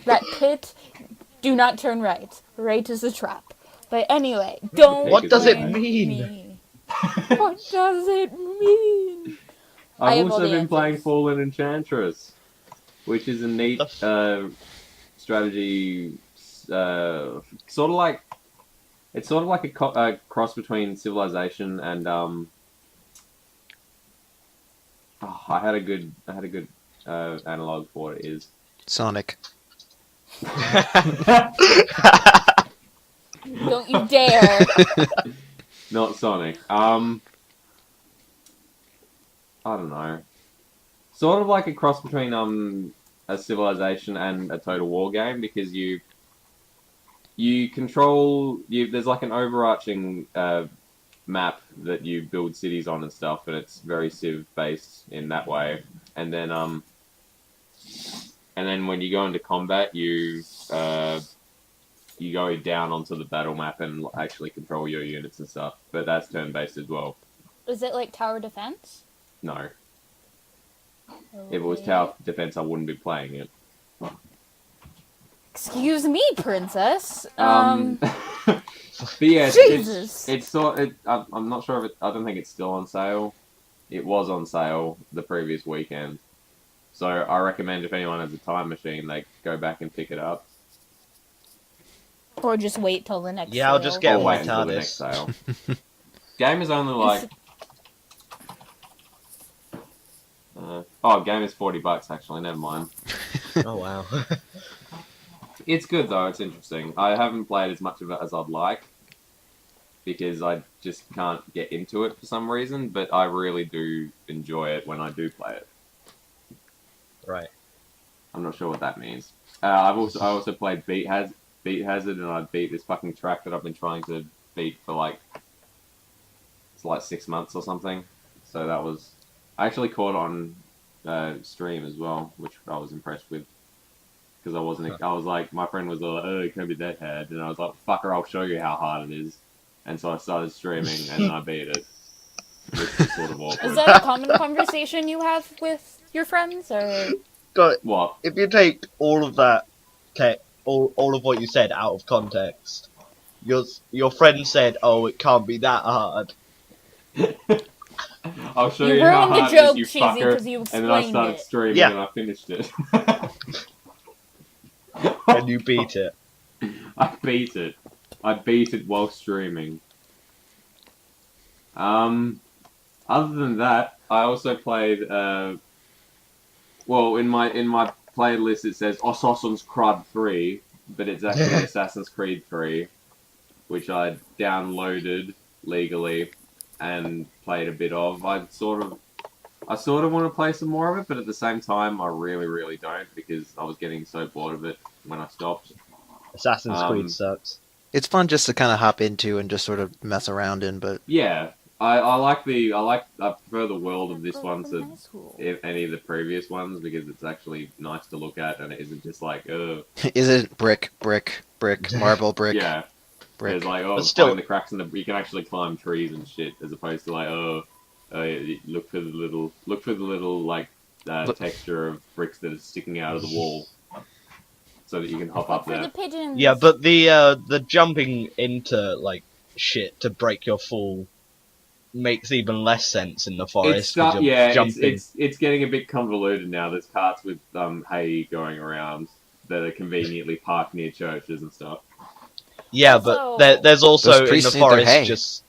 That pit, do not turn right. Right is a trap. But anyway, don't What does it blame mean? me. What does it mean? I I've have all also the been playing answers. Fallen Enchantress, which is a neat strategy. Sort of like a cross between Civilization and I had a good analog for what it is. Sonic. Don't you dare. Not Sonic. I don't know. Sort of like a cross between a Civilization and a Total War game, because you control there's like an overarching map that you build cities on and stuff, and it's very Civ based in that way. And then when you go into combat, you go down onto the battle map and actually control your units and stuff. But that's turn based as well. Is it like tower defense? No, if it was tower defense, I wouldn't be playing it. Excuse me, princess. But yeah, Jesus. I'm not sure if I don't think it's still on sale. It was on sale the previous weekend, so I recommend if anyone has a time machine, they go back and pick it up. Or just wait till the next Yeah, I'll sale. just get Or my wait until the next TARDIS. sale. Game is only like game is $40 actually. Never mind. Oh wow. It's good though. It's interesting. I haven't played as much of it as I'd like because I just can't get into it for some reason. But I really do enjoy it when I do play it. Right. I'm not sure what that means. I also played Beat Hazard, and I beat this fucking track that I've been trying to beat for like like 6 months or something. So that was I actually caught on stream as well, which I was impressed with. Because I was like, my friend was like, oh, it can't be that hard. And I was like, fucker, I'll show you how hard it is. And so I started streaming, and then I beat it. Which was sort of awkward. Is that a common conversation you have with your friends, or? What? If you take all of that, all of what you said out of context, your friend said, "Oh, it can't be that hard." I'll show You you how ruined the hard joke, it is, you Cheesy, fucker. 'cause you And then I explained started it. streaming, Yeah. and I finished it. And you beat it. I beat it. I beat it while streaming. Other than that, I also played. Well, in my playlist it says Assassin's Creed 3, but it's actually Assassin's Creed 3, which I downloaded legally and played a bit of. I sort of want to play some more of it, but at the same time, I really don't, because I was getting so bored of it when I stopped. Assassin's Creed sucks. It's fun just to kind of hop into and just sort of mess around in, but Yeah, I prefer the world of this one to High school. any of the previous ones, because it's actually nice to look at and it isn't just like, is it brick, marble, brick, yeah. brick? It's like, But still- find the cracks in the. You can actually climb trees and shit, as opposed to like, look for the little like texture of bricks that are sticking out of the wall, so that you can hop up For the there. pigeons. Yeah, but the jumping into like shit to break your fall makes even less sense in the forest. 'cause you're jumping. It's getting a bit convoluted now. There's carts with hay going around that are conveniently parked near churches and stuff. Yeah, Also- but there's also Those in priests the need their forest hay. just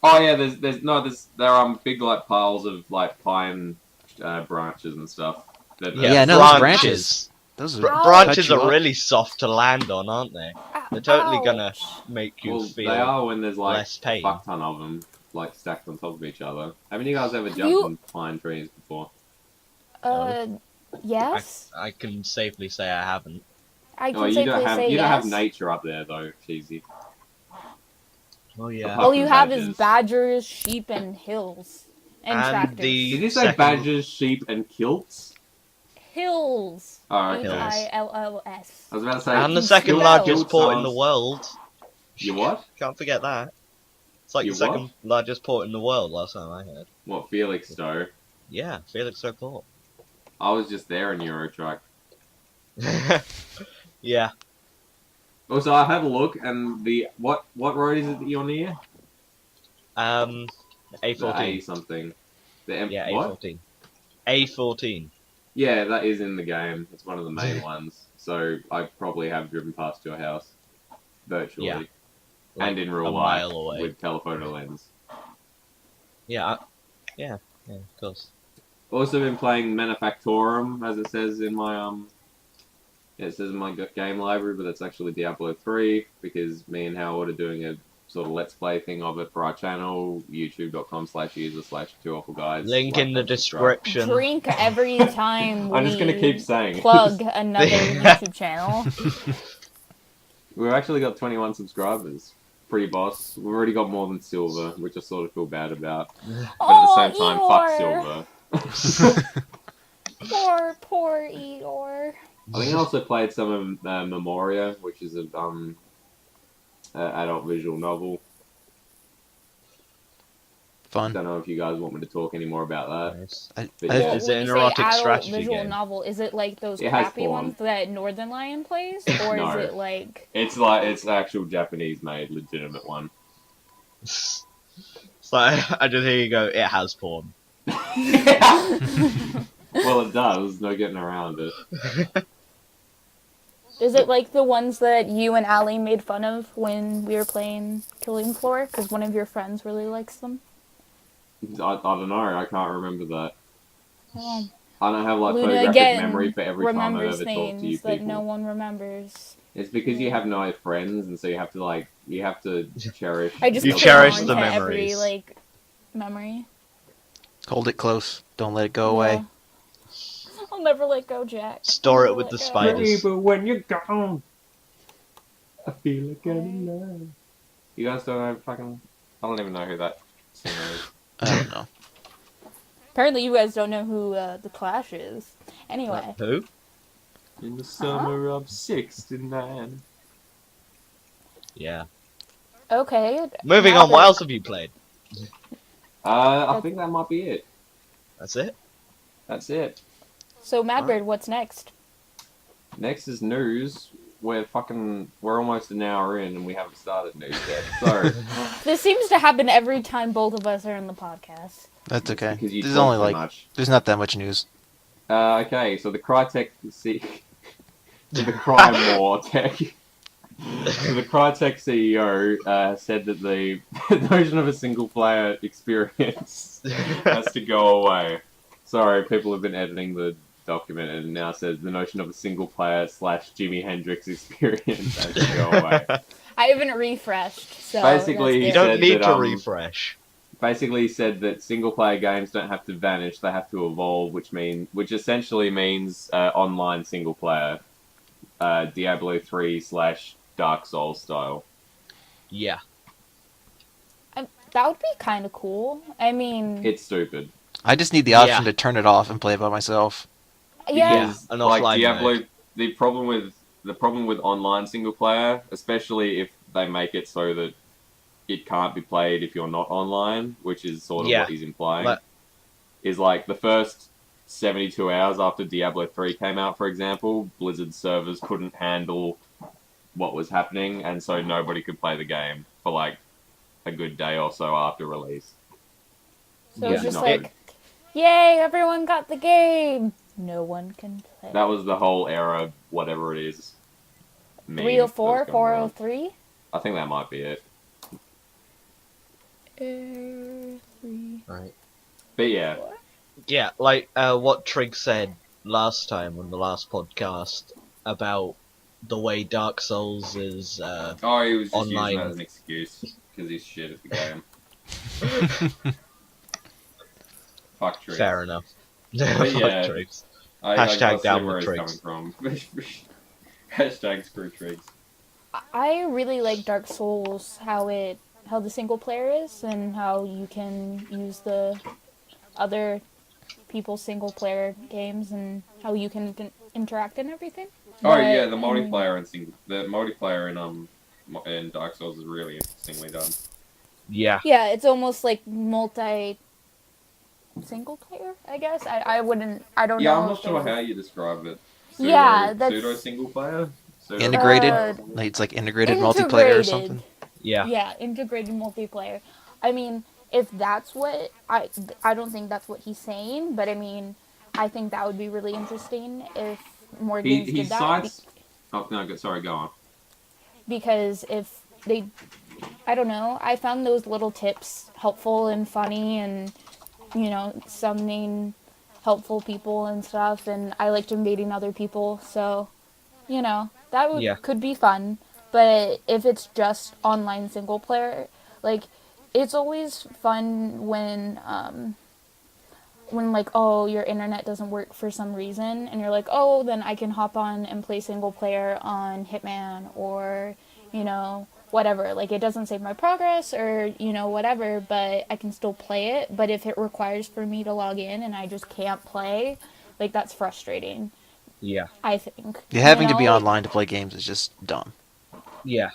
Oh yeah, there are big like piles of like pine branches and stuff. That Yeah, no, those branches. Those Br- are branches cut you are up. really soft to land on, aren't they? They're totally gonna Ouch. make you Well, feel. they are when there's like less a pain. fuck ton of them, like stacked on top of each other. Haven't you guys ever jumped you- on pine trees before? Yes. I can safely say I haven't. I Oh, can you safely don't have say you don't have yes. nature up there though, Cheesy. Oh yeah. Apart All from you have is badgers. badgers, sheep, and hills. And And tractors. the- Did you say Second- badgers, sheep, and kilts? Hills. Oh, okay. Hills. I was about to say. And the You second spell. largest port in the sounds- world. You what? Can't forget that. It's like You the second largest port in the world last time I heard. What, Felixstowe? Yeah, Felixstowe Port. I was just there in Eurotruck. Yeah. Also, I had a look, and what road is it that you're near? A14. The A something. The M. Yeah, What? A14. A14. Yeah, that is in the game. It's one of the main ones. So I probably have driven past your house, virtually, Yeah. and in real a life mile away. with telephoto lens. Yeah, of course. Also been playing Manufactorum, as it says in my it says in my game library, but it's actually Diablo 3 because me and Howard are doing a sort of let's play thing of it for our channel, youtube.com/user/2awfulguys. Link in the description. Drink every time I'm just we gonna keep saying it. plug another YouTube channel. We've actually got 21 subscribers. Pre-boss. We've already got more than Silver, which I sort of feel bad about. But at the same time, fuck Silver. Poor Eeyore. I think I also played some of Memoria, which is a adult visual novel. Fun. Don't know if you guys want me to talk any more about that. Nice. I, But I- yeah. Is it When an you say erotic adult strategy visual game? novel, is it like those It has crappy porn. ones that Northern Lion plays, or No. is it like? It's actual Japanese-made, legitimate one. So I just hear you go, it has porn. Well, it does. No getting around it. Is it like the ones that you and Ali made fun of when we were playing Killing Floor? Because one of your friends really likes them. I don't know. I can't remember that. Oh, I don't have like Luna photographic again memory for every time I've remembers ever talked to you things people. that no one remembers. It's because you have no friends, and so you have to cherish. I just You cling cherish on the to memories. every memory. hold it close. Don't let it go away. Yeah. I'll never let go, Jack. Store Never it with let the go. spiders. But when you're gone, I feel like I'm alive. You guys don't know fucking. I don't even know who that Who knows? I don't know. Apparently, you guys don't know who the Clash is. Anyway, Who? In the summer of '69. Yeah. okay. Moving on, what else have you played? I think that might be it. That's it? That's it. So, Madbird, what's next? Next is news. We're almost an hour in and we haven't started news yet. So This seems to happen every time both of us are in the podcast. That's okay. because you There's talk only so like much. there's not that much news. Okay, so the Crytek the crime war tech. So the Crytek CEO said that the notion of a single player experience has to go away. Sorry, people have been editing the document and it now says the notion of a single player / Jimi Hendrix experience has to go away. I haven't refreshed, so Basically, that's You good. don't said need that, to refresh. Basically, he said that single player games don't have to vanish; they have to evolve, which essentially means online single player, Diablo 3 / Dark Souls style. Yeah. That would be kind of cool. I mean, It's stupid. I just need the option Yeah. to turn it off and play it by myself. yeah. Because, an like offline Diablo, mode. the problem with online single player, especially if they make it so that it can't be played if you're not online, which is sort of Yeah. what he's implying, Like- is like the first 72 hours after Diablo 3 came out, for example, Blizzard's servers couldn't handle what was happening, and so nobody could play the game for like a good day or so after release. So it's Yeah. just Not like, good. yay, everyone got the game. No one can play. That was the whole era, whatever it is. meme 304, that was going around. 403? I think that might be it. 3. Right. But yeah, Yeah, like what Trig said last time on the last podcast about the way Dark Souls is. he was just Online. using that as an excuse because he's shit at the game. Fuck Triggs. Fair enough. But yeah. Fuck Trigs. I Hashtag see down where with he's Triggs. coming from. Hashtag screw Triggs. I really like Dark Souls, how the single player is, and how you can use the other people's single player games, and how you can interact and everything. Oh But, yeah, the I mean, multiplayer in Dark Souls is really interestingly done. Yeah. Yeah, it's almost like single player, I guess. I don't know. Yeah, I'm not if sure there's- how you describe it. Yeah, that's- Pseudo single player. Integrated? Uh, Like, it's like integrated multiplayer or integrated. something. Yeah. Yeah, integrated multiplayer. I mean, if that's what I don't think that's what he's saying, but I mean, I think that would be really interesting if more games He did that. cites. Oh no, sorry, go on. Because if they, I don't know, I found those little tips helpful and funny, and summoning helpful people and stuff, and I liked invading other people, so that could be fun. But if it's just online single player, like, it's always fun when like, oh, your internet doesn't work for some reason, and you're like, oh, then I can hop on and play single player on Hitman, or whatever. Like, it doesn't save my progress, or whatever, but I can still play it. But if it requires for me to log in and I just can't play, like, that's frustrating, Yeah. I think. Yeah, having to be like, online to play games is just dumb. Yeah.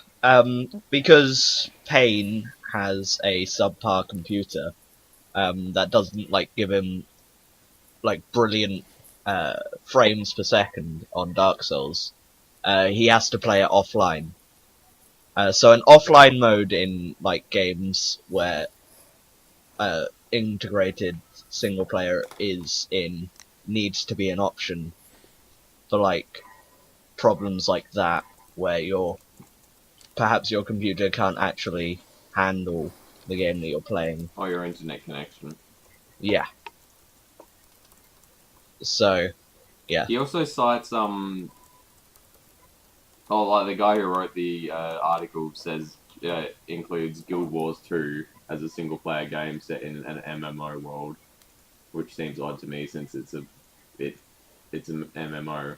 Because Payne has a subpar computer, that doesn't give him brilliant frames per second on Dark Souls. He has to play it offline. So an offline mode in games where integrated single player needs to be an option for problems like that, where perhaps your computer can't actually handle the game that you're playing. Oh, your internet connection. Yeah. So, yeah. He also cites the guy who wrote the article says includes Guild Wars 2 as a single player game set in an MMO world, which seems odd to me since it's an MMO.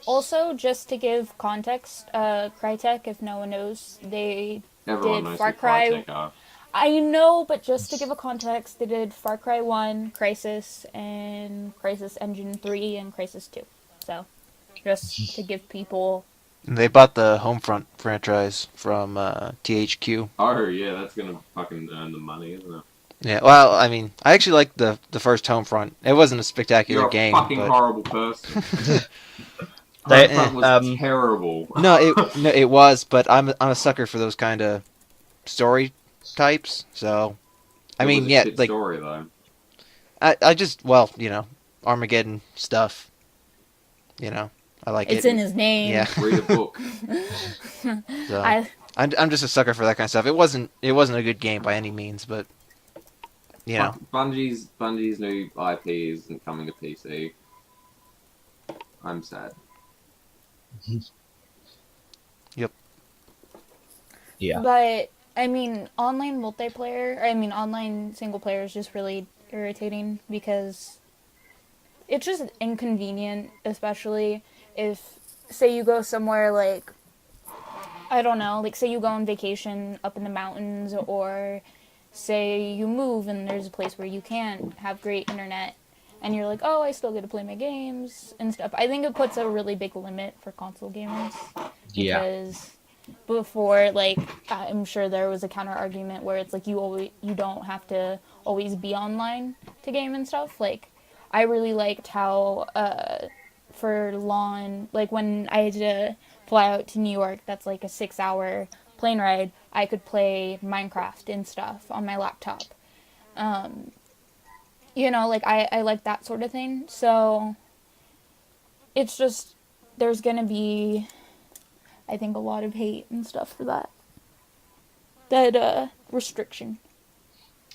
Also, just to give context, Crytek, if no one knows, they Everyone did knows Far who Cry. Crytek are. I know, but just to give a context, they did Far Cry 1, Crisis, and Crisis Engine 3, and Crisis 2. So, just to give people... They bought the Homefront franchise from THQ. Oh yeah, that's gonna fucking earn the money, isn't it? Yeah, well, I mean, I actually liked the first Homefront. It wasn't a spectacular You're a game, fucking but horrible person. They- Homefront was terrible. no, it was. But I'm a sucker for those kind of story types. So, I It mean, was a yeah, shit like story though. I just Armageddon stuff. I like It's it. in his name. Yeah. Read a book. So, I I'm just a sucker for that kind of stuff. It wasn't a good game by any means, but Bungie's new IP isn't coming to PC. I'm sad. Yeah. But, I mean, online single player is just really irritating because it's just inconvenient, especially if, say you go somewhere like, I don't know, like say you go on vacation up in the mountains, or say you move and there's a place where you can't have great internet and you're like, oh, I still get to play my games and stuff. I think it puts a really big limit for console gamers. Yeah. Because before, like, I'm sure there was a counter argument where it's like you don't have to always be online to game and stuff. Like, I really liked how for lawn, like when I had to fly out to New York, that's like a 6-hour plane ride, I could play Minecraft and stuff on my laptop. Like I like that sort of thing. So it's just, there's gonna be, I think, a lot of hate and stuff for that restriction.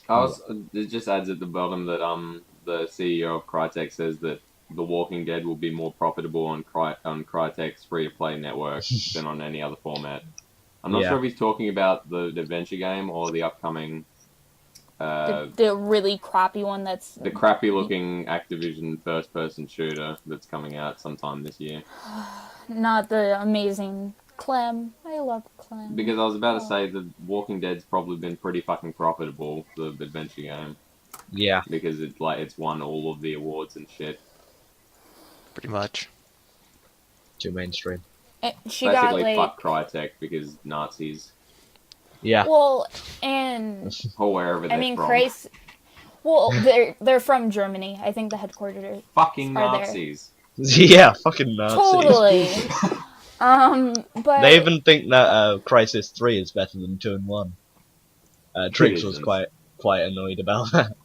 It just adds at the bottom that the CEO of Crytek says that The Walking Dead will be more profitable on Crytek's free-to-play network than on any other format. I'm not sure if he's talking about the adventure game or the upcoming The really crappy one that's... the crappy-looking Activision first-person shooter that's coming out sometime this year. Not the amazing Clem. I love Clem. Because I was about to say The Walking Dead's probably been pretty fucking profitable, the adventure game. Yeah. Because it's won all of the awards and shit. pretty much. Too mainstream. She Basically, got, like... fuck Crytek because Nazis. Yeah. Well, and... Or wherever they're from. Christ... Well, they're from Germany. I think the headquarters Fucking are there. Nazis. Yeah, fucking Nazis. Totally. But... They even think that Crisis 3 is better than 2 and 1. Trix was isn't. quite annoyed about that.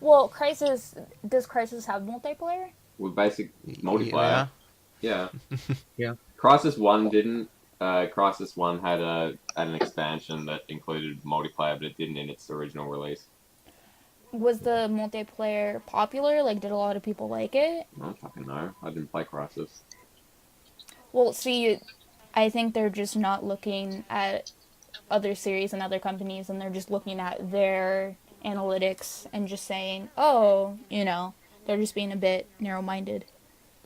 Well, does Crisis have multiplayer? With basic multiplayer. Yeah. Yeah. Crisis 1 didn't. Crisis 1 had an expansion that included multiplayer, but it didn't in its original release. Was the multiplayer popular? Like, did a lot of people like it? I don't fucking know. I didn't play Crisis. Well, see, I think they're just not looking at other series and other companies, and they're just looking at their analytics and just saying, oh, they're just being a bit narrow-minded.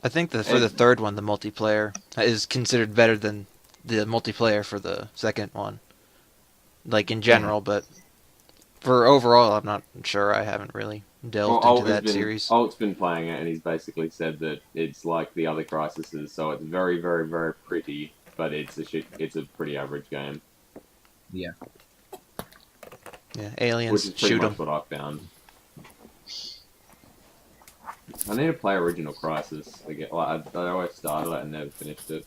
I think that for the third one, the multiplayer is considered better than the multiplayer for the second one. Like, in general, but for overall, I'm not sure. I haven't really delved into that series. Alt's been playing it, and he's basically said that it's like the other Crises, so it's very, very, very pretty, but it's a pretty average game. Yeah. Yeah, Which aliens, is pretty shoot much them. what I found. I need to play Original Crisis again. I always started it and never finished it.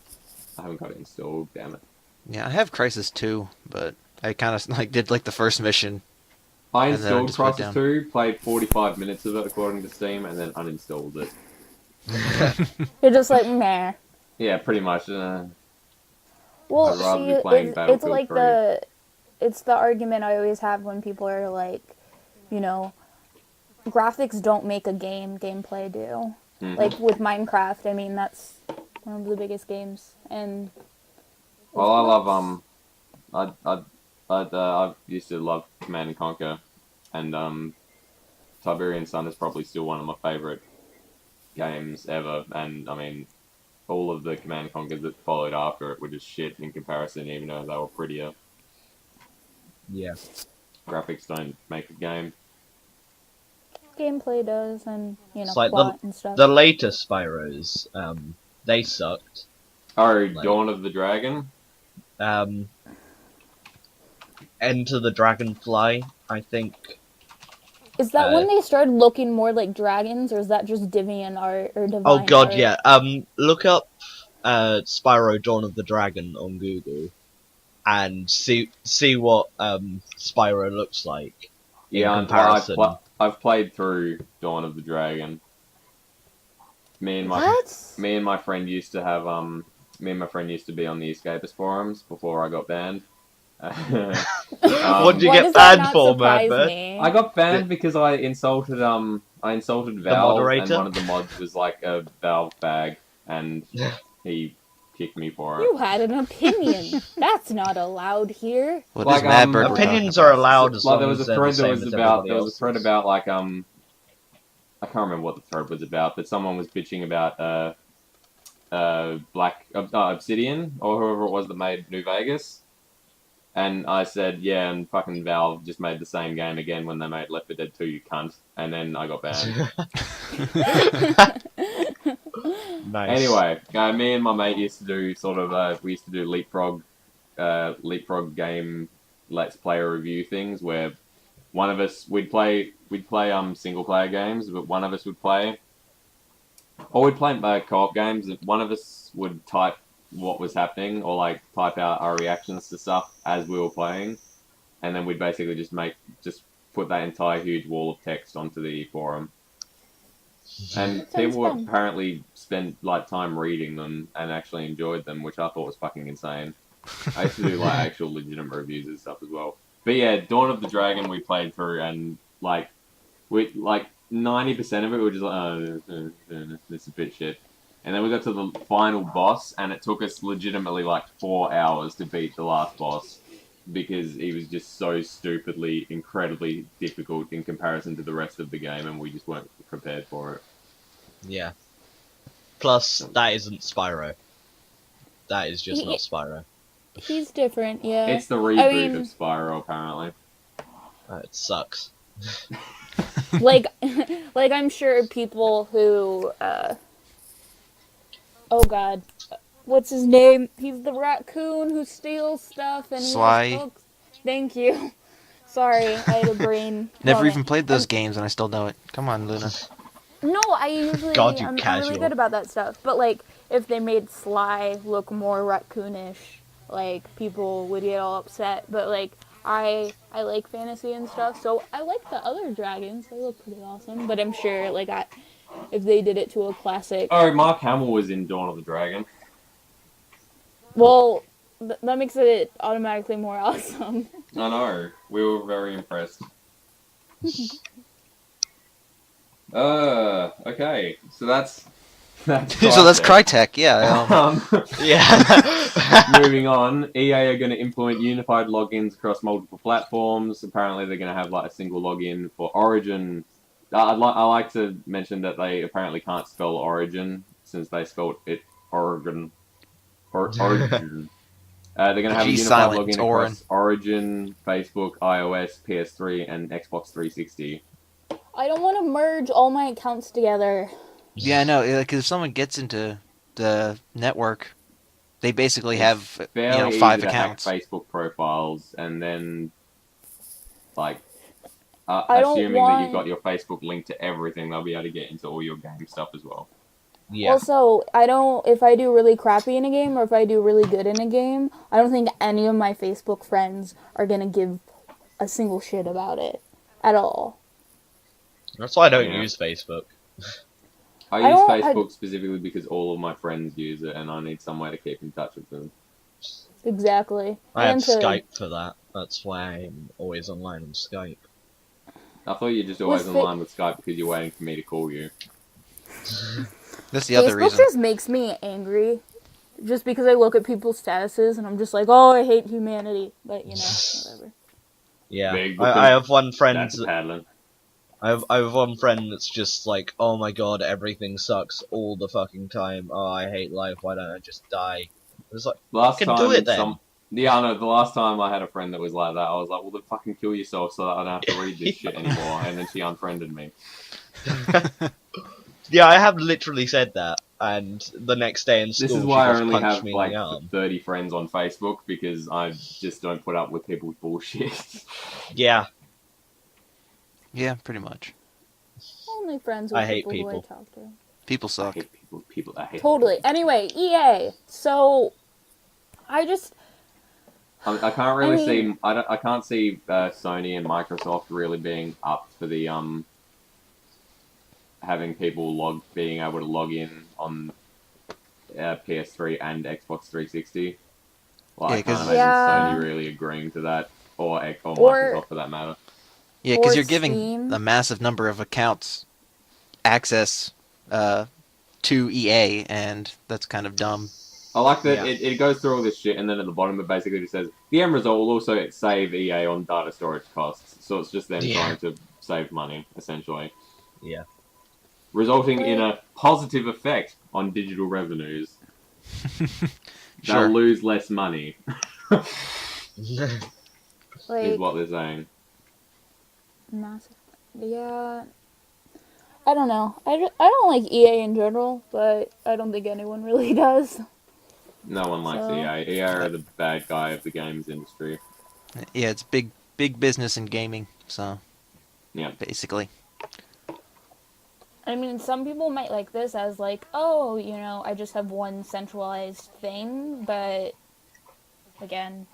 I haven't got it installed, damn it. Yeah, I have Crisis 2, but I kind of did the first mission. I And then I installed just put it Crisis down. 2, played 45 minutes of it according to Steam, and then uninstalled it. You're just like, meh. Yeah, pretty much. Well, I'd rather see, be playing it's Battlefield like 3. it's the argument I always have when people are like, graphics don't make a game, gameplay do. Mhm. Like with Minecraft, I mean, that's one of the biggest games, and... Well, I love, I used to love Command and Conquer, and, Tiberian Sun is probably still one of my favourite games ever, and, I mean, all of the Command and Conquers that followed after it were just shit in comparison, even though they were prettier. Yeah. graphics don't make a game. Gameplay does, and It's like plot and stuff. the later Spyros, they sucked. Oh, Dawn of the Dragon? Enter the Dragonfly, I think. Is that when they started looking more like dragons, or is that just Divian art or Divine Oh god, art? yeah. Look up Spyro Dawn of the Dragon on Google and see what Spyro looks like in comparison. I've played through Dawn of the Dragon. Me and my friend used to have me and my friend used to be on the Escapist forums before I got banned. What did you get banned for, Madbird? I got banned because I insulted Valve, and one of the mods was like a Valve bag, and he kicked me for it. You had an opinion. That's not allowed here. What Like, is Madbird? Opinions are allowed as long there was as a they're the thread same that was as about everybody there was a thread else's. about like I can't remember what the thread was about, but someone was bitching about Obsidian or whoever it was that made New Vegas. And I said, yeah, and fucking Valve just made the same game again when they made Left 4 Dead 2, you cunt. And then I got banned. Nice. Anyway, me and my mate used to do we used to do leapfrog game let's play review things where one of us we'd play single player games, but one of us would play, or we'd play co-op games. One of us would type what was happening, or like type out our reactions to stuff as we were playing, and then we'd basically just put that entire huge wall of text onto the forum. And people fun. apparently spent like time reading them and actually enjoyed them, which I thought was fucking insane. I used to do like actual legitimate reviews and stuff as well. But yeah, Dawn of the Dragon we played through, and like 90% of it we were just like, oh, this is a bit shit. And then we got to the final boss, and it took us legitimately like 4 hours to beat the last boss because he was just so stupidly, incredibly difficult in comparison to the rest of the game, and we just weren't prepared for it. Yeah. Plus, that isn't Spyro. That is just not Spyro. He's different, yeah. It's the reboot of Spyro, apparently. It sucks. like I'm sure people who oh god, what's his name? He's the raccoon who steals stuff and Sly. he has books. Thank you. Sorry, I had a brain. Never moment. even played those games, and I still know it. Come on, Luna. No, I usually God, you I'm casual. really good about that stuff. But like, if they made Sly look more raccoonish, like people would get all upset. But like, I like fantasy and stuff, so I like the other dragons. They look pretty awesome. But I'm sure like if they did it to a classic, Oh, Mark Hamill was in Dawn of the Dragon. well, that makes it automatically more awesome. I know. We were very impressed. Okay. So that's So that's Crytek, yeah. Yeah. Moving on, EA are going to implement unified logins across multiple platforms. Apparently, they're going to have like a single login for Origin. I like to mention that they apparently can't spell Origin since they spelled it Oregon. Origin. They're going to have a unified login across Origin, Facebook, iOS, PS3, and Xbox 360. I don't want to merge all my accounts together. Yeah, I know. Like, if someone gets into the network, they basically have 5 accounts. Hack Facebook profiles, and then like I don't assuming want... that you've got your Facebook linked to everything, they'll be able to get into all your game stuff as well. Yeah. Also, if I do really crappy in a game or if I do really good in a game, I don't think any of my Facebook friends are gonna give a single shit about it at all. That's why I don't use Facebook. I use Facebook specifically because all of my friends use it, and I need some way to keep in touch with them. Exactly. I have Skype for that. That's why I'm always online on Skype. I thought you were just always online with Skype because you're waiting for me to call you. That's the other reason. Facebook just makes me angry. Just because I look at people's statuses and I'm just like, oh, I hate humanity. But, whatever. Yeah. I have one friend... That's paddling. I have one friend that's just like, oh my god, everything sucks all the fucking time. Oh, I hate life. Why don't I just die? It's like, Last time, do it then. Yeah, I know. The last time I had a friend that was like that, I was like, well, then fucking kill yourself so that I don't have to read this shit anymore. And then she unfriended me. Yeah, I have literally said that, and the next day in school This is she why I just only punched have me in like the arm. 30 friends on Facebook because I just don't put up with people's bullshit. Yeah, Yeah, pretty much. Only friends with I hate people who I people. talk to. People I suck. hate people. People that hate Totally. people. Anyway, EA. So, I just I can't really mean- see. I can't see Sony and Microsoft really being up for the having people being able to log in on PS3 and Xbox 360. Like, Yeah, I can't 'cause- imagine Yeah. Sony really agreeing to that, or Or- Microsoft for that matter. Yeah, because Or you're giving Steam. a massive number of accounts access to EA, and that's kind of dumb. I like that Yeah. it goes through all this shit, and then at the bottom it basically just says the end result will also save EA on data storage costs. So it's just them Yeah. trying to save money, essentially, yeah. resulting in a positive effect on digital revenues. Sure. They'll lose less money, is like, what they're saying. massive. Yeah. I don't know. I don't like EA in general, but I don't think anyone really does. No one likes So- EA. EA are the bad guy of the games industry. Yeah, it's big business in gaming, so Yeah. basically. I mean, some people might like this as like, oh, you know, I just have one centralized thing, but again,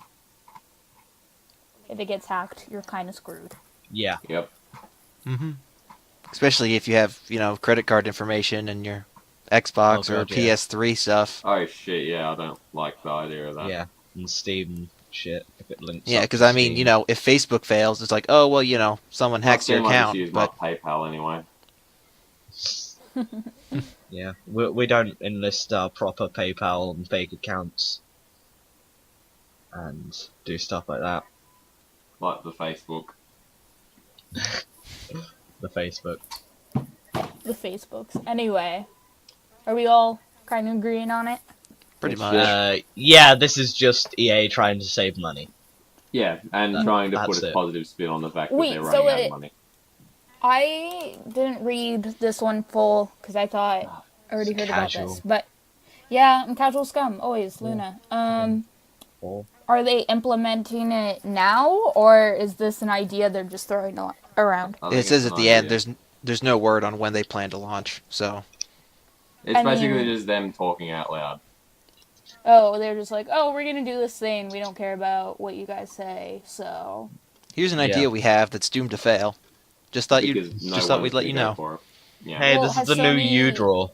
if it gets hacked, you're kind of screwed. Yeah. Yep. Mm-hmm. Especially if you have, credit card information and your Xbox Oh, or God, yeah. PS3 stuff. Oh shit, yeah, I don't like the idea of that. Yeah. And Steam shit, if it links Yeah, up because to I mean, Steam. if Facebook fails, it's like, oh well, someone hacks your I just account, use but my PayPal anyway. Yeah. We don't enlist our proper PayPal and fake accounts. And do stuff like that. Like the Facebook. The Facebook. The Facebooks. Anyway, are we all kind of agreeing on it? pretty It's much. just- Yeah, this is just EA trying to save money. Yeah, and That- trying to put that's a it. positive spin on the fact Wait, that they're so running out of it- money. I didn't read this one full because I thought I already heard about Casual. this. But yeah, I'm casual scum, always, Luna. Or Are they implementing it now, or is this an idea they're just throwing around? I think It says it's at an the end, idea. there's no word on when they plan to launch. So It's I basically mean- just them talking out loud. Oh, they're just like, oh, we're gonna do this thing. We don't care about what you guys say. So here's an Yeah. idea we have that's doomed to fail. Just thought Because no just thought one's we'd let gonna you go know. for it. Yeah. hey, Well, this has is the new Sony- U draw.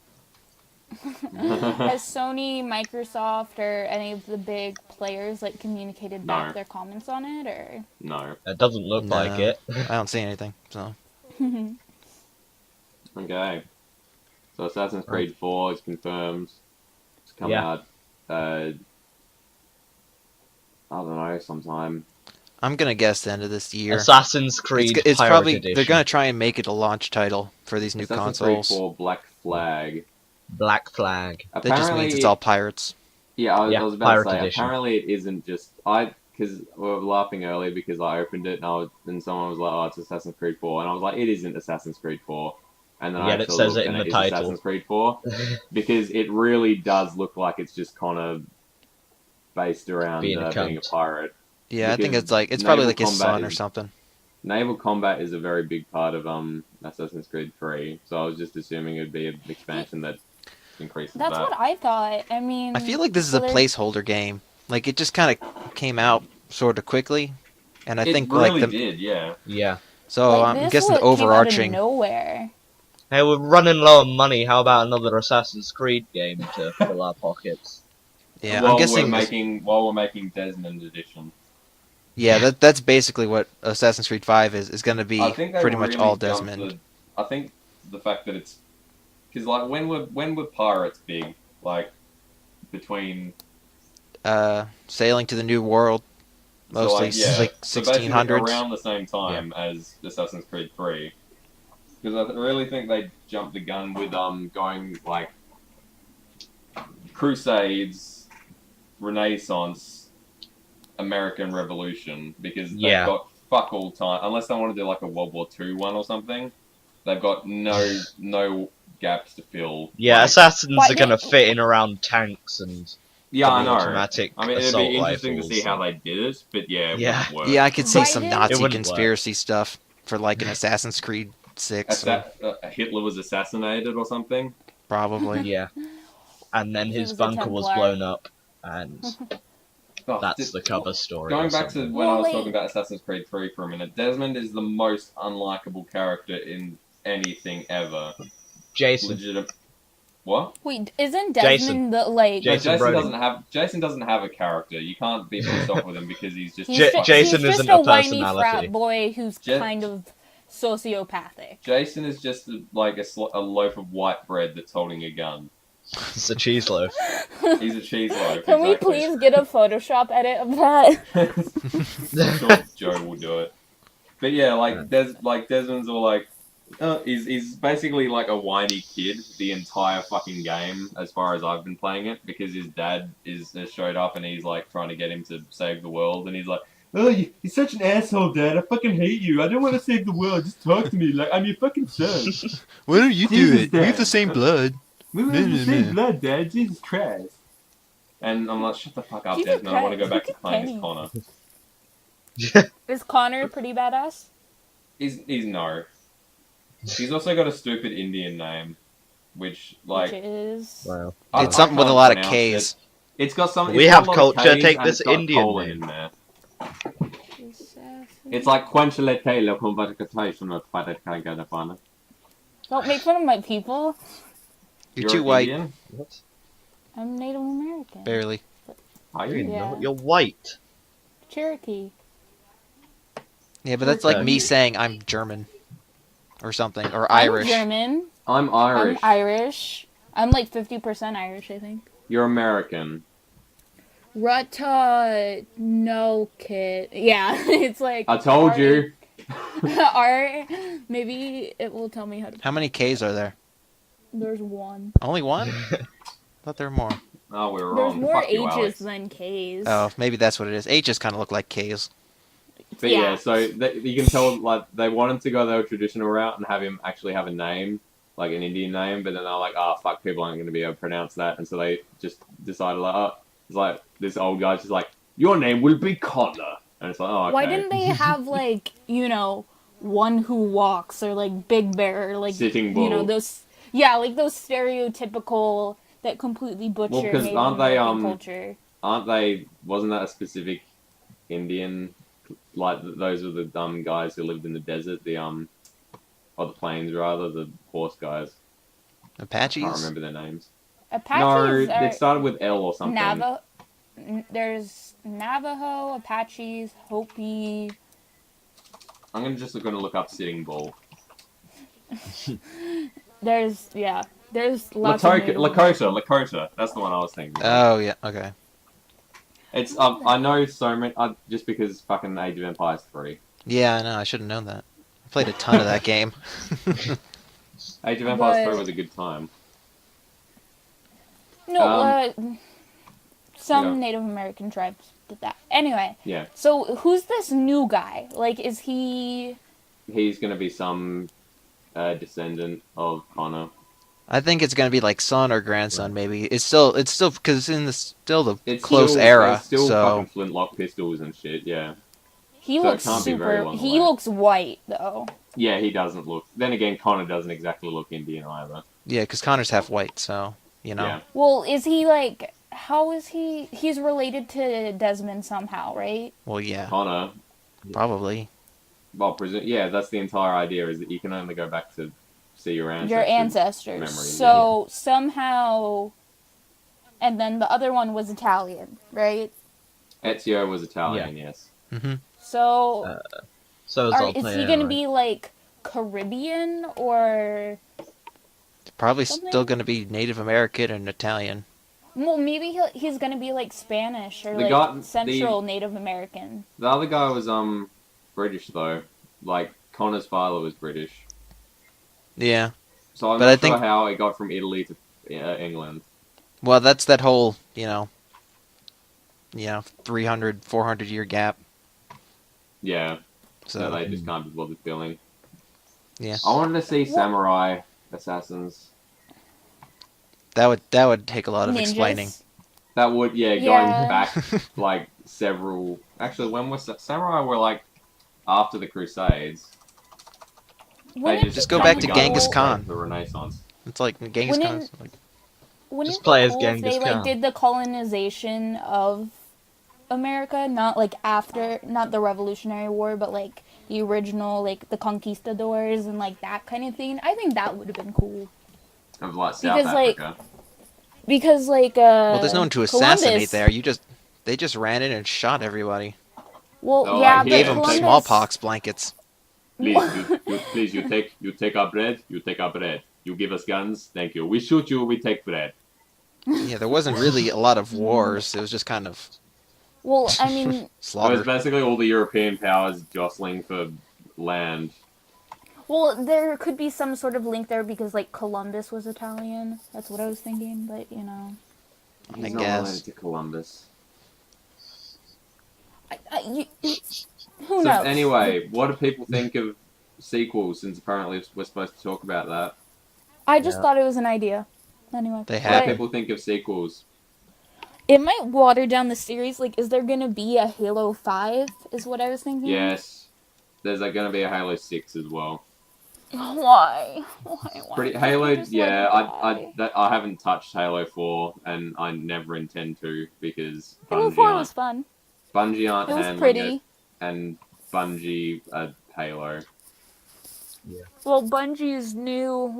has Sony, Microsoft, or any of the big players like communicated back No. their comments on it, or? No. It doesn't look No. like it. I don't see anything. So Okay. So Assassin's Creed 4 is confirmed. It's coming Yeah. out, I don't know, sometime. I'm gonna guess the end of this year. Assassin's Creed It's Pirate probably Edition. they're gonna try and make it a launch title for these new Assassin's consoles. Creed 4 Black Flag. Black Flag. That just means it's all pirates. Yeah, I Yeah, was about to Pirate say, Edition. apparently it isn't just... Because we were laughing earlier because I opened it and someone was like, oh, it's Assassin's Creed 4. And I was like, it isn't Assassin's Creed 4. And then I Yet it actually says looked it in and the is title. Assassin's Creed 4. Because it really does look like it's just kind of based around Being a being a cunt. pirate. Yeah, I think Because it's probably naval like his combat son or is- something. Naval combat is a very big part of Assassin's Creed 3, so I was just assuming it would be an expansion that increases That's that. what I thought. I mean, I feel like this is so a they're- placeholder game. Like it just kind of came out sort of quickly, and I It think really like the did, yeah. Yeah. so like, I'm this guessing the came out of overarching. nowhere. Hey, we're running low on money. How about another Assassin's Creed game to fill our pockets? Yeah, while I'm guessing. while we're making Desmond Edition. Yeah, that's basically what Assassin's Creed 5 is going to be. I think they Pretty much really all jumped Desmond. I think the fact that it's because like when were pirates big, like between Sailing to the New World, mostly like so basically 1600s. around the same time as Assassin's Creed 3. Because I really think they jumped the gun with going like Crusades, Renaissance, American Revolution because they've Yeah. got fuck all time unless they want to do like a World War II one or something. They've got no gaps to fill. Yeah, Like, assassins Why are gonna didn't- fit in around tanks and yeah, I know. automatic I mean, it'd assault be interesting to rifles. see how they did it, but yeah, it Yeah. wouldn't work. Yeah, I could see Why some didn't- Nazi It wouldn't work. conspiracy stuff for like an Assassin's Creed 6, Hitler was assassinated or something. probably. Yeah. And then He his was a bunker was Templar. blown up, and Oh, that's the cover story. Going or back to something. when I was Well, talking wait. about Assassin's Creed 3 for a minute, Desmond is the most unlikable character in anything ever. Jason. Legitimate. What? Wait, isn't Jason. Desmond the like? No, Jason Brody. Jason doesn't have a character. You can't be pissed off with him because he's just. Jason he's isn't just a a whiny personality. frat boy who's Ja- kind of sociopathic. Jason is just like a loaf of white bread that's holding a gun. It's a cheese loaf. He's a cheese loaf. Can we exactly. please get a Photoshop edit of that? I'm sure Joe will do it. But yeah, Desmond's all like, he's basically like a whiny kid the entire fucking game as far as I've been playing it because his dad has showed up and he's like trying to get him to save the world and he's like, oh, you're such an asshole, Dad. I fucking hate you. I don't want to save the world. Just talk to me like I'm your fucking son. Why don't you do it? We have the same blood. We were the same blood, Dad. Jesus Christ. And I'm like, shut the fuck up, Jesus Desmond. I want to go back Christ, to playing Kenny. as Connor. Is Connor pretty badass? He's no. He's also got a stupid Indian name, which like Which is Wow. It's something with a can't lot of pronounce K's. it. It's got some. We it's have got a lot of culture, K's take and this it's got Indian colon name. in there. Assassin. It's like Quenchletele conversation of Padekagana. Don't make fun of my people. You're too white, Indian? What? I'm Native American. barely. Are You're you? Yeah. not. You're white. Cherokee. Yeah, but that's like Okay. me saying I'm German or something, or I'm Irish. German. I'm Irish. I'm Irish. I'm like 50% Irish, I think. You're American. Rutta no kid. Yeah, it's like I told you. Art. Maybe it will tell me how to. How many K's are there? There's one. Only one? I thought there were more. Oh, we were There's wrong. more Fuck you, H's Alex. than K's. Oh, maybe that's what it is. H's kind of look like K's. But yeah, so you can tell like they wanted to go their traditional route and have him actually have a name, like an Indian name, but then they're like, oh fuck, people aren't going to be able to pronounce that, and so they just decided like, oh, it's like this old guy's just like, your name will be Connor, and it's like, oh, okay. Why didn't they have like one who walks or like Big Bear or like Sitting Bull? those like those stereotypical that completely butcher Well, 'cause Native aren't they, American culture. Aren't they? Wasn't that a specific Indian? Like those were the dumb guys who lived in the desert, or the plains rather, the horse guys. I Apaches? can't remember their names. Apaches No, are it started with L or something. There's Navajo, Apaches, Hopi. I'm just going to look up Sitting Bull. There's lots of Native Lakota. That's the one I was thinking. Oh, yeah, okay. It's I know so many just because fucking Age of Empires 3. Yeah, I know, I should have known that. I played a ton of that game. Age of Empires 3 But- was a good time. No, some Yeah. Native American tribes did that. Anyway, Yeah, so who's this new guy? Like, is he? he's going to be some descendant of Connor. I think it's gonna be like son or grandson, maybe. It's still because it's in the It's close still, era, there's still so fucking flintlock pistols and shit. Yeah, He So it looks can't be very super. long He away. looks white though. yeah, he doesn't look. Then again, Connor doesn't exactly look Indian either. yeah, because Connor's half white, so you know. Yeah, Well, is he like? How is he? He's related to Desmond somehow, right? Well, yeah, Connor. probably. Well, yeah, that's the entire idea is that you can only go back to see your ancestors. Your ancestors. memory, So somehow, and then the other one was Italian, right? Ezio was Italian, yes. Hmm. So So is is he gonna be like Caribbean or? Probably Something? still gonna be Native American and Italian. Well, maybe he's gonna be like Spanish or The like guy- Central Native American. The other guy was British though. Like Connor's father was British. Yeah. So I'm But not I sure think- how it got from Italy to England. Well, that's that whole, 300, 400 year gap. Yeah, so So they just can't be bothered filling. yeah, I wanted to see What? samurai assassins. that would take a lot of explaining. Ninjas. That would, yeah, Yeah. going back like several. Actually, when was samurai were like after the Crusades? Wouldn't it Just be go back kinda to Genghis cool- Khan. The Renaissance. It's like Genghis Wouldn't- Khan's like Wouldn't Just it play be as cool if Genghis they like Khan. did the colonization of America, not like after, not the Revolutionary War, but like the original, like the conquistadors and like that kind of thing? I think that would have been cool. Of like South Because, like, Africa. Because like well, there's no one to assassinate Columbus, there. They just ran in and shot everybody. Well, Oh, yeah, like, but gave Gave them them Columbus. smallpox blankets. Please, you take our bread. You take our bread. You give us guns. Thank you. We shoot you. We take bread. Yeah, there wasn't really a lot of wars. It was just kind of Well, I mean, It was slaughter. basically all the European powers jostling for land. well, there could be some sort of link there because like Columbus was Italian. That's what I was thinking, but you know, He's I not guess. related to Columbus. who So knows? anyway, what do people think of sequels? Since apparently we're supposed to talk about that. I just Yeah. thought it was an idea. Anyway, They What have do but people think of sequels? it might water down the series. Like, is there gonna be a Halo 5? Is what I was thinking. Yes. There's like going to be a Halo 6 as well. Why? Why? Pretty can't Halo, you just let yeah. it die? I haven't touched Halo 4, and I never intend to because Halo Bungie 4 aren't, was fun. Bungie aren't It was handling pretty. it, and Bungie Halo. Well, Bungie's new.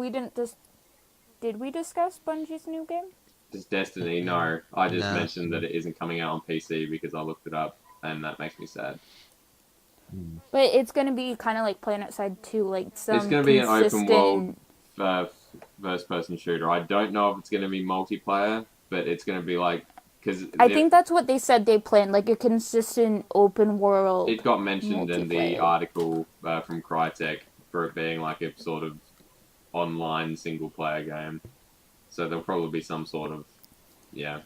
Did we discuss Bungie's new game? Just Destiny, no. I just No. mentioned that it isn't coming out on PC because I looked it up, and that makes me sad. But it's gonna be kind of like PlanetSide 2, like some It's going to be an open consistent- world first-person shooter. I don't know if it's going to be multiplayer, but it's going to be like because I think that's what they said they planned, like a consistent open world. it got mentioned in the multiplayer. article from Crytek for it being like a sort of online single-player game. So there'll probably be some sort of yeah.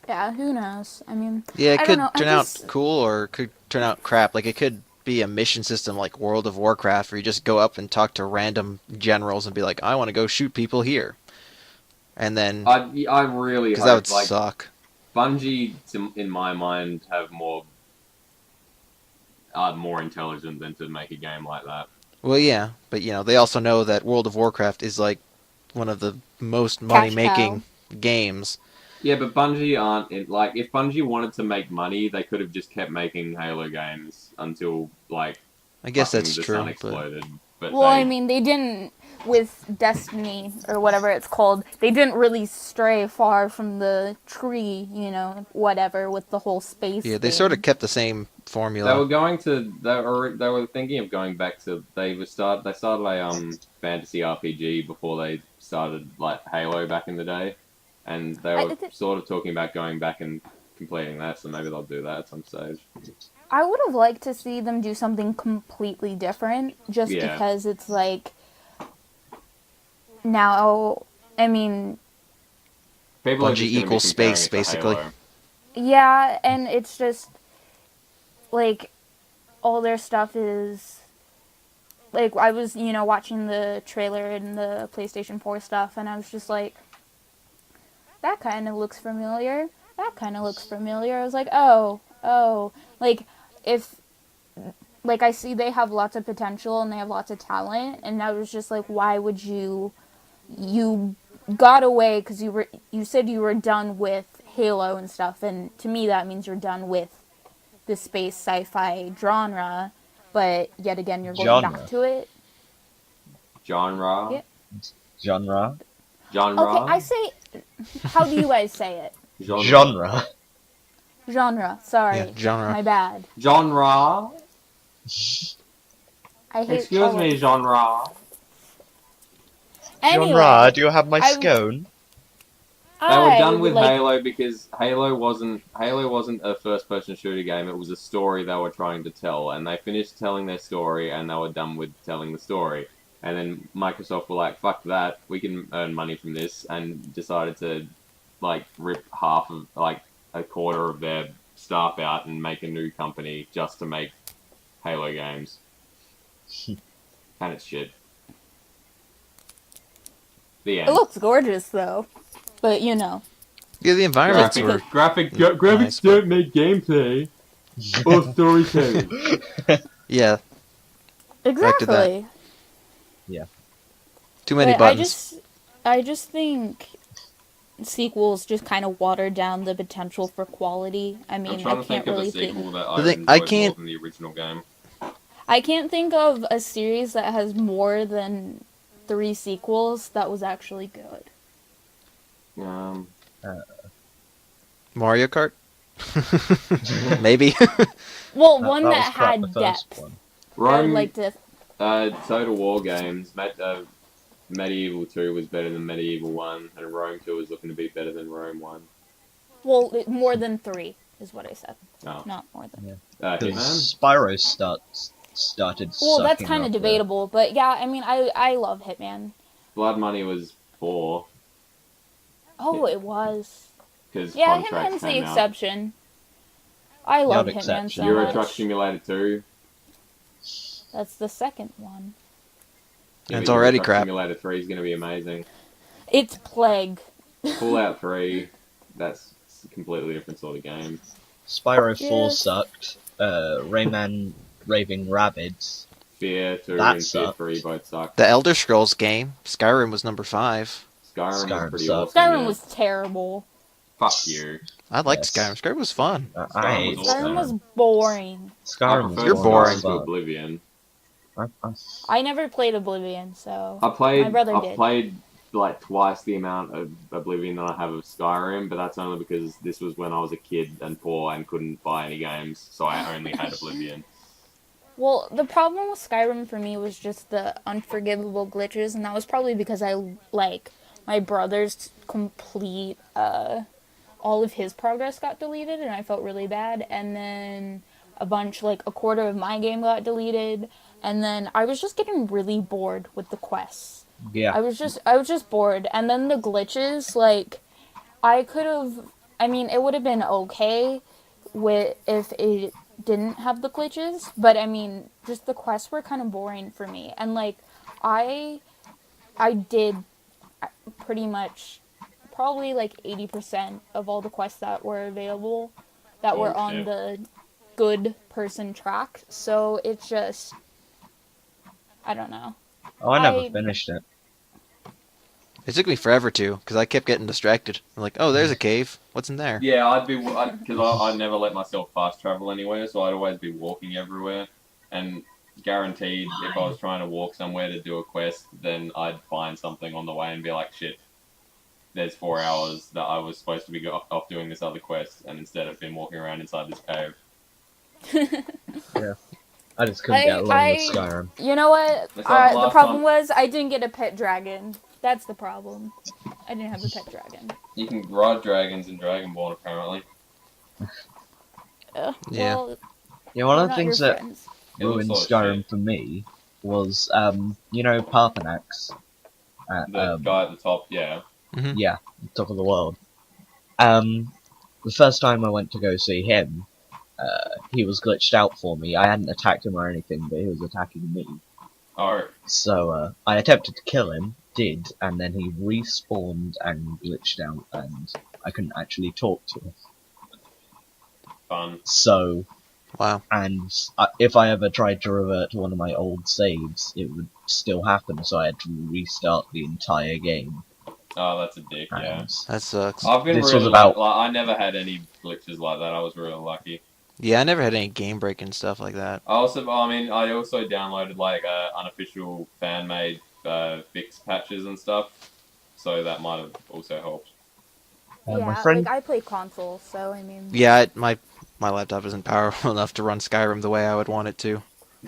Yeah, who knows? I mean, Yeah, it I could don't know, I turn out just- cool or it could turn out crap. Like, it could be a mission system like World of Warcraft where you just go up and talk to random generals and be like, I want to go shoot people here. And then, I really because that hope would like suck. Bungie, in my mind, have are more intelligent than to make a game like that. Well, yeah, but they also know that World of Warcraft is like one of the most money-making games. Yeah, but Bungie aren't like if Bungie wanted to make money, they could have just kept making Halo games until like I guess fucking that's the true. sun But exploded. But well, I mean, they didn't with Destiny or whatever it's called. They didn't really stray far from the tree, whatever with the whole space. yeah, they thing. sort of kept the same they formula. were going to they were thinking of going back to they started a fantasy RPG before they started like Halo back in the day, and they were sort of talking about going back and completing that. So maybe they'll do that at some stage. I would have liked to see them do something completely different, just Yeah. because it's like now. I mean, People are Bungie just gonna be equals comparing space, it to basically. Halo. yeah, and it's just like all their stuff is like I was, watching the trailer and the PlayStation 4 stuff, and I was just like, that kind of looks familiar. That kind of looks familiar. I was like, oh, like if. Like, I see they have lots of potential and they have lots of talent, and I was just like, why would you got away because you said you were done with Halo and stuff, and to me that means you're done with the space sci-fi genre, but yet again you're going back to it. Genre. Yeah. Genre. Genre. Okay, I say, how do you guys say it? Genre. Genre. Sorry, Yeah, genre. my bad. Genre. I hate. Excuse me, genre. Anyway, Genre, do you have my I- scone? They were done with like, Halo because Halo wasn't a first-person shooter game. It was a story they were trying to tell, and they finished telling their story, and they were done with telling the story. And then Microsoft were like, "Fuck that! We can earn money from this," and decided to like rip half of like a quarter of their staff out and make a new company just to make Halo games. And it's shit. The end. It looks gorgeous though, but you know. Yeah, the environments were Graphics nice, don't make gameplay or storytelling. yeah, Exactly. too many But buttons. I just think sequels just kind of water down the potential for quality. I I'm mean, trying I to can't think of really a sequel think. that The I thing- enjoyed I more can't- than the original game. I can't think of a series that has more than 3 sequels that was actually good. Mario Kart, maybe. Well, That- one that that was crap, the had first depth. one. I would Rome, like to. Total War games. Medieval 2 was better than Medieval 1, and Rome 2 was looking to be better than Rome 1. Well, more than 3 is what I said. Oh. Not more than. Yeah. Hitman? Because Spyro started Well, that's sucking kind of up the- debatable, but yeah, I mean, I love Hitman. Blood Money was 4, Oh, it was. because Yeah, Contracts Hitman's the came out. exception. I love The Hitman exception. so Euro much. Truck Simulator 2. That's the second one. Yeah, It's but Euro already Truck crap. Simulator 3 is going to be amazing. It's Plague. Fallout 3, that's a completely different sort of game. Spyro 4 Yes. sucked. Rayman Raving Rabbids. Fear 2 That and Fear sucked. 3 both suck. The Elder Scrolls game, Skyrim was number 5. Skyrim was Skyrim pretty sucked. awesome. Skyrim yeah. was terrible. Fuck you. I liked Yes. Skyrim. Skyrim was fun. I Skyrim hate was awesome. Skyrim was Skyrim. boring. I Skyrim was prefer You're boring. Skyrim to Oblivion. I- I never played Oblivion, so I played. my brother I've did. played like twice the amount of Oblivion that I have of Skyrim, but that's only because this was when I was a kid and poor and couldn't buy any games, so I only had Oblivion. Well, the problem with Skyrim for me was just the unforgivable glitches, and that was probably because I like my brother's complete all of his progress got deleted, and I felt really bad. And then a quarter of my game got deleted, and then I was just getting really bored with the quests. Yeah. I was just bored, and then the glitches, like, it would have been okay if it didn't have the glitches, but I mean, just the quests were kind of boring for me, and like, I did pretty much probably like 80% of all the quests that were available that were on shit. the good person track, so it's just, I don't know. Oh, I never I- finished it. It took me forever to, because I kept getting distracted. I'm like, oh, there's a cave. What's in there? Yeah, because I never let myself fast travel anywhere, so I'd always be walking everywhere, and guaranteed if I was trying to walk somewhere to do a quest, then I'd find something on the way and be like, shit, there's 4 hours that I was supposed to be off doing this other quest, and instead I've been walking around inside this cave. I just couldn't get along with Skyrim. You know what? It's like The last problem time. was I didn't get a pet dragon. That's the problem. I didn't have a pet dragon. You can ride dragons in Dragonborn, apparently. Yeah. Well, Yeah, one we're of the not things your that friends. It looks ruined sort of Skyrim shit. for me was, Parthenax. The guy at the top, yeah. Yeah, top of the world. The first time I went to go see him, he was glitched out for me. I hadn't attacked him or anything, but he was attacking me. Oh, So, I attempted to kill him, did, and then he respawned and glitched out, and I couldn't actually talk to him. fun. So, Wow. and if I ever tried to revert to one of my old saves, it would still happen, so I had to restart the entire game. Oh, that's a dick, yeah. And That sucks. I've been This really was about- I never had any glitches like that. I was really lucky. Yeah, I never had any game breaking stuff like that. I also downloaded like unofficial fan made fix patches and stuff, so that might have also helped. my Yeah, friend, like I play console, so I mean. Yeah, my laptop isn't powerful enough to run Skyrim the way I would want it to.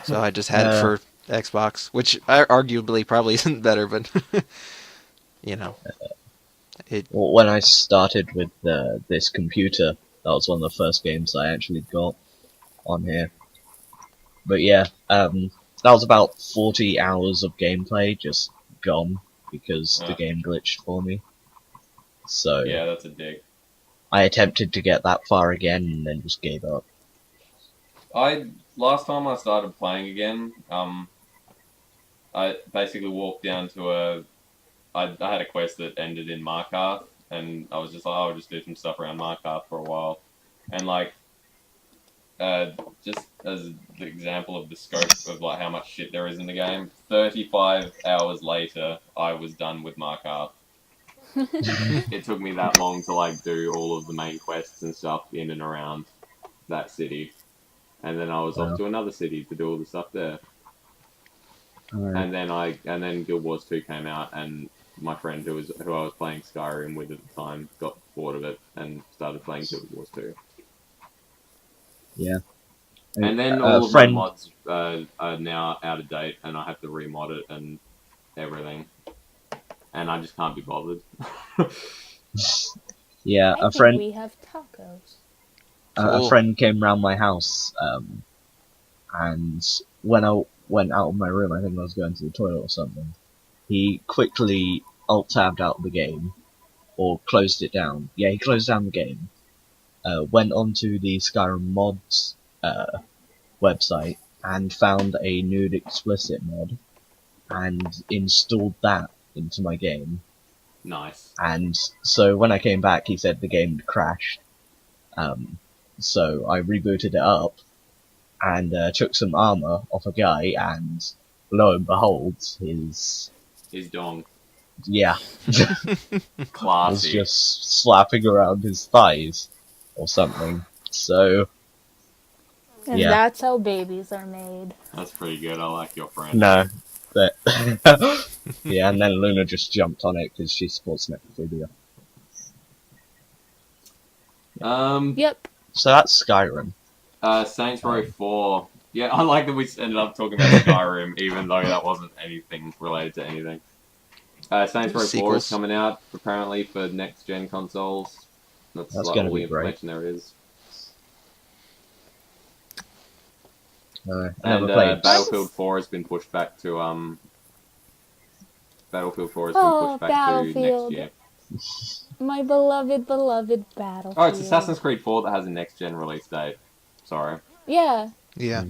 So I just had it for Xbox, which arguably probably isn't better, but you know. when I started with this computer, that was one of the first games I actually got on here. But yeah, that was about 40 hours of gameplay just gone because the Yeah. game glitched for me. So Yeah, that's a dick. I attempted to get that far again and then just gave up. Last time I started playing again, I basically walked down to I had a quest that ended in Markarth, and I was just like, I'll just do some stuff around Markarth for a while, and like, just as the example of the scope of like how much shit there is in the game, 35 hours later, I was done with Markarth. It took me that long to like do all of the main quests and stuff in and around that city, and then I was off to another city to do all the stuff there. Alright. And then Guild Wars 2 came out, and my friend who I was playing Skyrim with at the time got bored of it and started playing Guild Wars 2. Yeah. And then all of my mods are now out of date, and I have to remod it and everything. And I just can't be bothered. Yeah, I think we have tacos. A friend came round my house, and when I went out of my room, I think I was going to the toilet or something, he quickly alt-tabbed out the game, or closed it down. Yeah, he closed down the game, went onto the Skyrim mods website, and found a nude explicit mod, and installed that into my game. Nice. And so when I came back, he said the game had crashed. So I rebooted it up, and took some armor off a guy, and lo and behold, his dong. Yeah. Classy. was just slapping around his thighs, or something. So, And yeah. that's how babies are made. That's pretty good. I like your friend. No. But yeah, and then Luna just jumped on it because she supports necrophilia. Yep. So that's Skyrim. Saints Row 4. Yeah, I like that we ended up talking about Skyrim, even though that wasn't anything related to anything. Saints Row 4 is Sequels. coming out, apparently, for next-gen consoles. That's like gonna all the be great. information there is. I And never played. Battlefield 4 has been pushed back to Battlefield 4 has Oh, been pushed back Battlefield. to next year. My beloved Battlefield. Oh, it's Assassin's Creed 4 that has a next-gen release date. Sorry. Yeah, Yeah.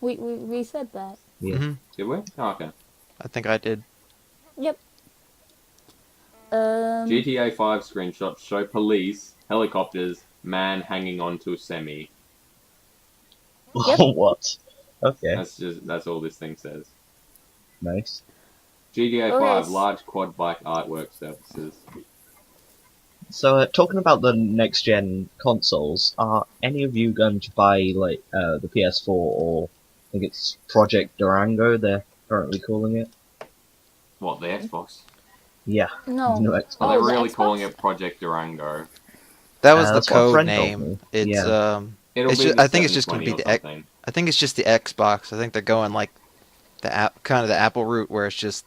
we said that. Yeah. Hmm. Did we? Oh, okay. I think I did. Yep. GTA 5 screenshots show police, helicopters, man hanging onto a semi. Yep. What? Okay, That's all this thing says. nice. GTA Okay. 5 large quad bike artwork services. So, talking about the next-gen consoles, are any of you going to buy, like, the PS4 or, I think it's Project Durango, they're currently calling it? What, the Xbox? Yeah, No. no Xbox. Are Oh, they the really Xbox? calling it Project Durango? That was the that's what a code friend told name. me. It's Yeah. It'll It's be just- the I think it's just gonna be 720 the or something. I think it's just the Xbox. I think they're going like the kind of the Apple route where it's just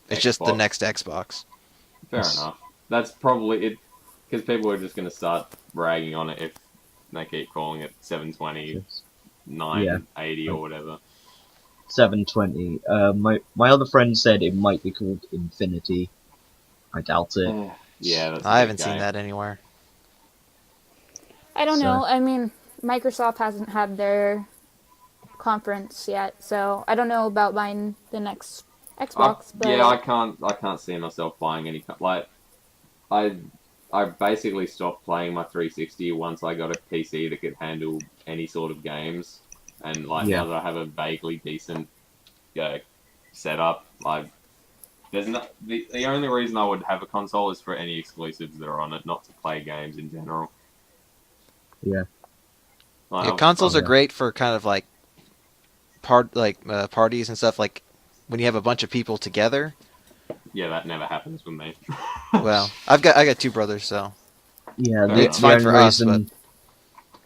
the Xbox. next Xbox. Fair enough. That's probably it, because people are just going to start ragging on it if they keep calling it 720, 980 or whatever. 720. My other friend said it might be called Infinity. I doubt it. Yeah, that's a I big haven't seen game. that anywhere. I don't So- know. I mean, Microsoft hasn't had their conference yet, so I don't know about buying the next Xbox. But Yeah, I can't see myself buying any. Like, I basically stopped playing my 360 once I got a PC that could handle any sort of games, and like Yeah. now that I have a vaguely decent setup, the only reason I would have a console is for any exclusives that are on it, not to play games in general. Yeah. Like, Yeah, consoles are great for kind of like parties and stuff. Like when you have a bunch of people together. Yeah, that never happens with me. Well, I got two brothers, so Yeah, Fair the, enough. the Fine only for us, reason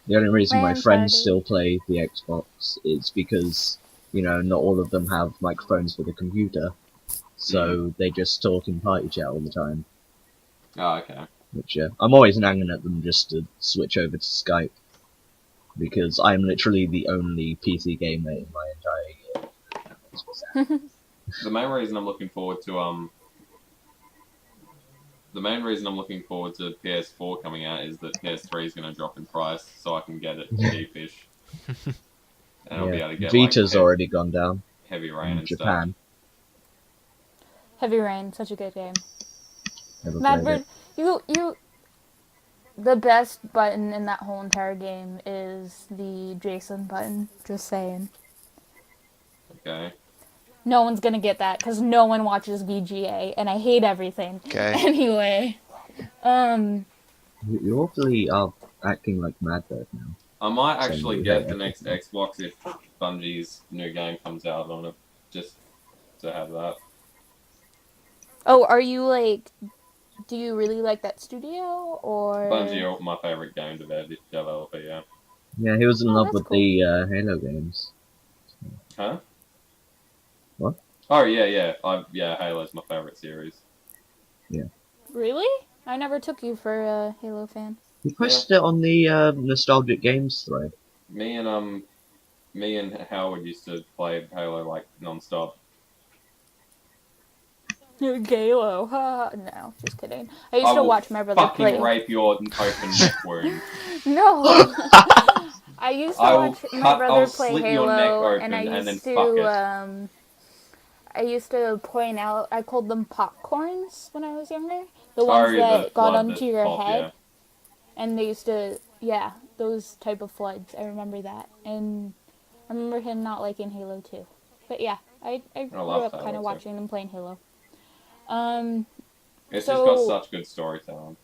the only reason my Land friends party. still play the Xbox is because, not all of them have microphones for the computer, so they just talk in party chat all the time. Oh, okay. Which I'm always nagging at them just to switch over to Skype, because I'm literally the only PC gamer in my entire year. The main reason I'm looking forward to the main reason I'm looking forward to PS4 coming out is that PS3 is going to drop in price, so I can get it cheapish. And I'll be able to get Vita's like already gone down Heavy Rain in and Japan. Heavy Rain, such a good game. Never played Madbird, it. you, the best button in that whole entire game is the Jason button. Just saying. stuff. Okay. No one's gonna get that because no one watches VGA, and I hate everything. Okay. Anyway, You awfully are acting like Madbird now. I might So actually you get hate the next everything. Xbox if Bungie's new game comes out on it, just to have that. oh, are you like? Do you really like that studio or? Bungie are my favourite game developer, yeah. Yeah, he was in Oh, love that's with cool. the Halo games. Huh? What? Oh, yeah. Halo's my favourite series. Really? I never took you for a Halo fan. He posted it on the nostalgic games thread. Me and Howard used to play Halo like non-stop. Halo, no, just kidding. I used I to will watch my brother fucking play. rape your open neck wound. No. I used to I will watch my brother I'll play slit your neck Halo, open and I and then used fuck it. to I used to point out. I called them popcorns when I was younger. The ones that got onto your head, and they used to, yeah, those type of floods. I remember that, and I remember him not liking Halo too. But yeah, I grew love up Halo kind of too. watching them playing Halo. It's So- just got such good storytelling.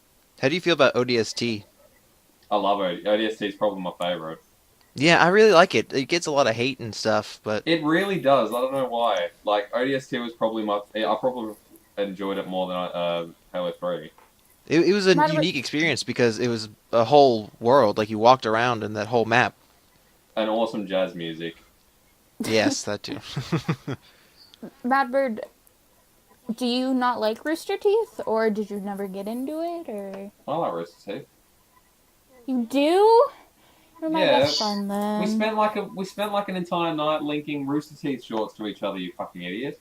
How do you feel about ODST? I love it. ODST is probably my favourite. Yeah, I really like it. It gets a lot of hate and stuff, but It really does. I don't know why. Like ODST was probably I probably enjoyed it more than Halo 3. it was a Not a- unique experience because it was a whole world. Like you walked around in that whole map. And awesome jazz music. Yes, that too. Madbird, do you not like Rooster Teeth, or did you never get into it, or I like Rooster Teeth. you do? You're my Yeah. best friend then. We spent like an entire night linking Rooster Teeth shorts to each other. You fucking idiot.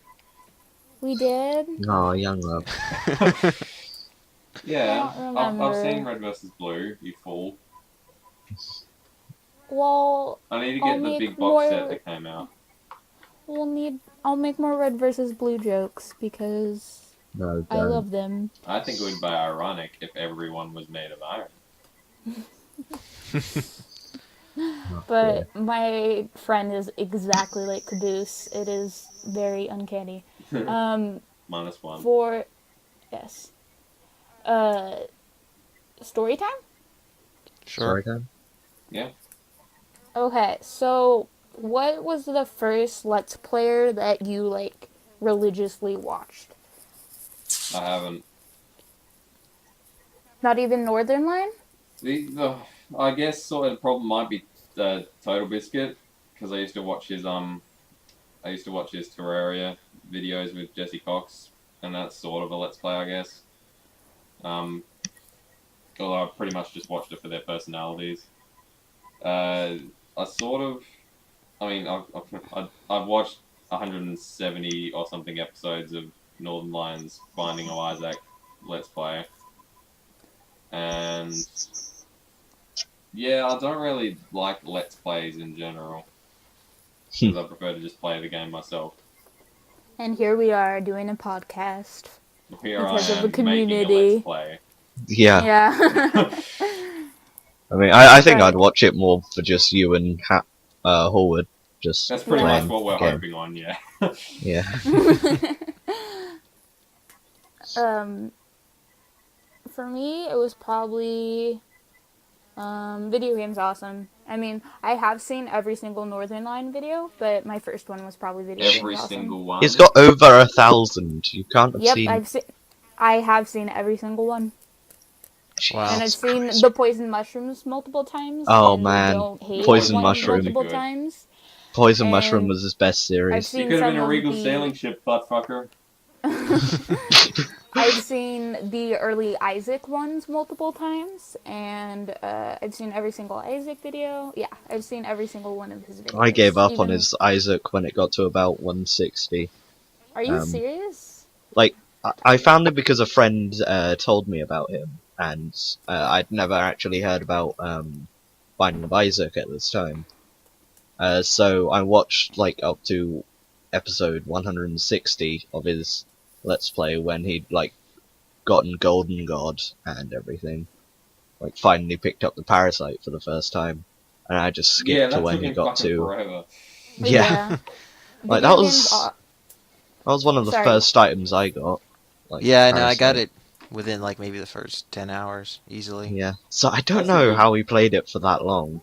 We did. Oh, young love. Yeah, I don't I've remember. seen Red vs. Blue. You fool. Well, I need to I'll get the make big box more- set that came out. I'll make more Red versus Blue jokes because No, I don't. love them. I think it would be ironic if everyone was made of iron. But my friend is exactly like Caboose. It is very uncanny. Minus one. For yes. Story time? Story time? Yeah. Okay, so what was the first Let's Player that you like religiously watched? I haven't. Not even Northern Line? I guess sort of the problem might be Total Biscuit because I used to watch his Terraria videos with Jesse Cox, and that's sort of a Let's Play, I guess. Although I pretty much just watched it for their personalities. I've watched 170 or something episodes of Northern Lions Binding of Isaac Let's Play. And yeah, I don't really like Let's Plays in general. Because I prefer to just play the game myself. And here we are doing a podcast. Here Because I of am the making a community. Let's Play. Yeah. Yeah. I mean, I think Right. I'd watch it more for just you and Howard. Just That's pretty playing much what we're the game. hoping on, yeah. Yeah. For me, it was probably video games awesome. I mean, I have seen every single Northern Line video, but my first one was probably video Every games awesome. single one. He's got over 1,000. You can't have Yep, seen. I have seen every single one. Wow. And I've Jesus seen Christ. the Poison Mushrooms multiple times. Oh, and man. Don't Hate Poison one Mushroom. multiple Good. times. Poison and Mushroom was his best I've series. seen You could have been a some of regal the- sailing ship, buttfucker. I've seen the early Isaac ones multiple times, and I've seen every single Isaac video. Yeah, I've seen every single one of his videos. I gave up on Even- his Isaac when it got to about 160. Are you um, serious? Like, I found it because a friend told me about him, and I'd never actually heard about Binding of Isaac at this time. So I watched like up to episode 160 of his Let's Play when he'd like gotten Golden God and everything. Like finally picked up the Parasite for the first time, and I just skipped Yeah, to that when took he him got fucking to. forever. Yeah, like Video games that was one of the Sorry. first items I got. Like, Yeah, I know. I got Parasite. it within like maybe the first 10 hours easily. Yeah, so I don't That's a know good- how he played it for that long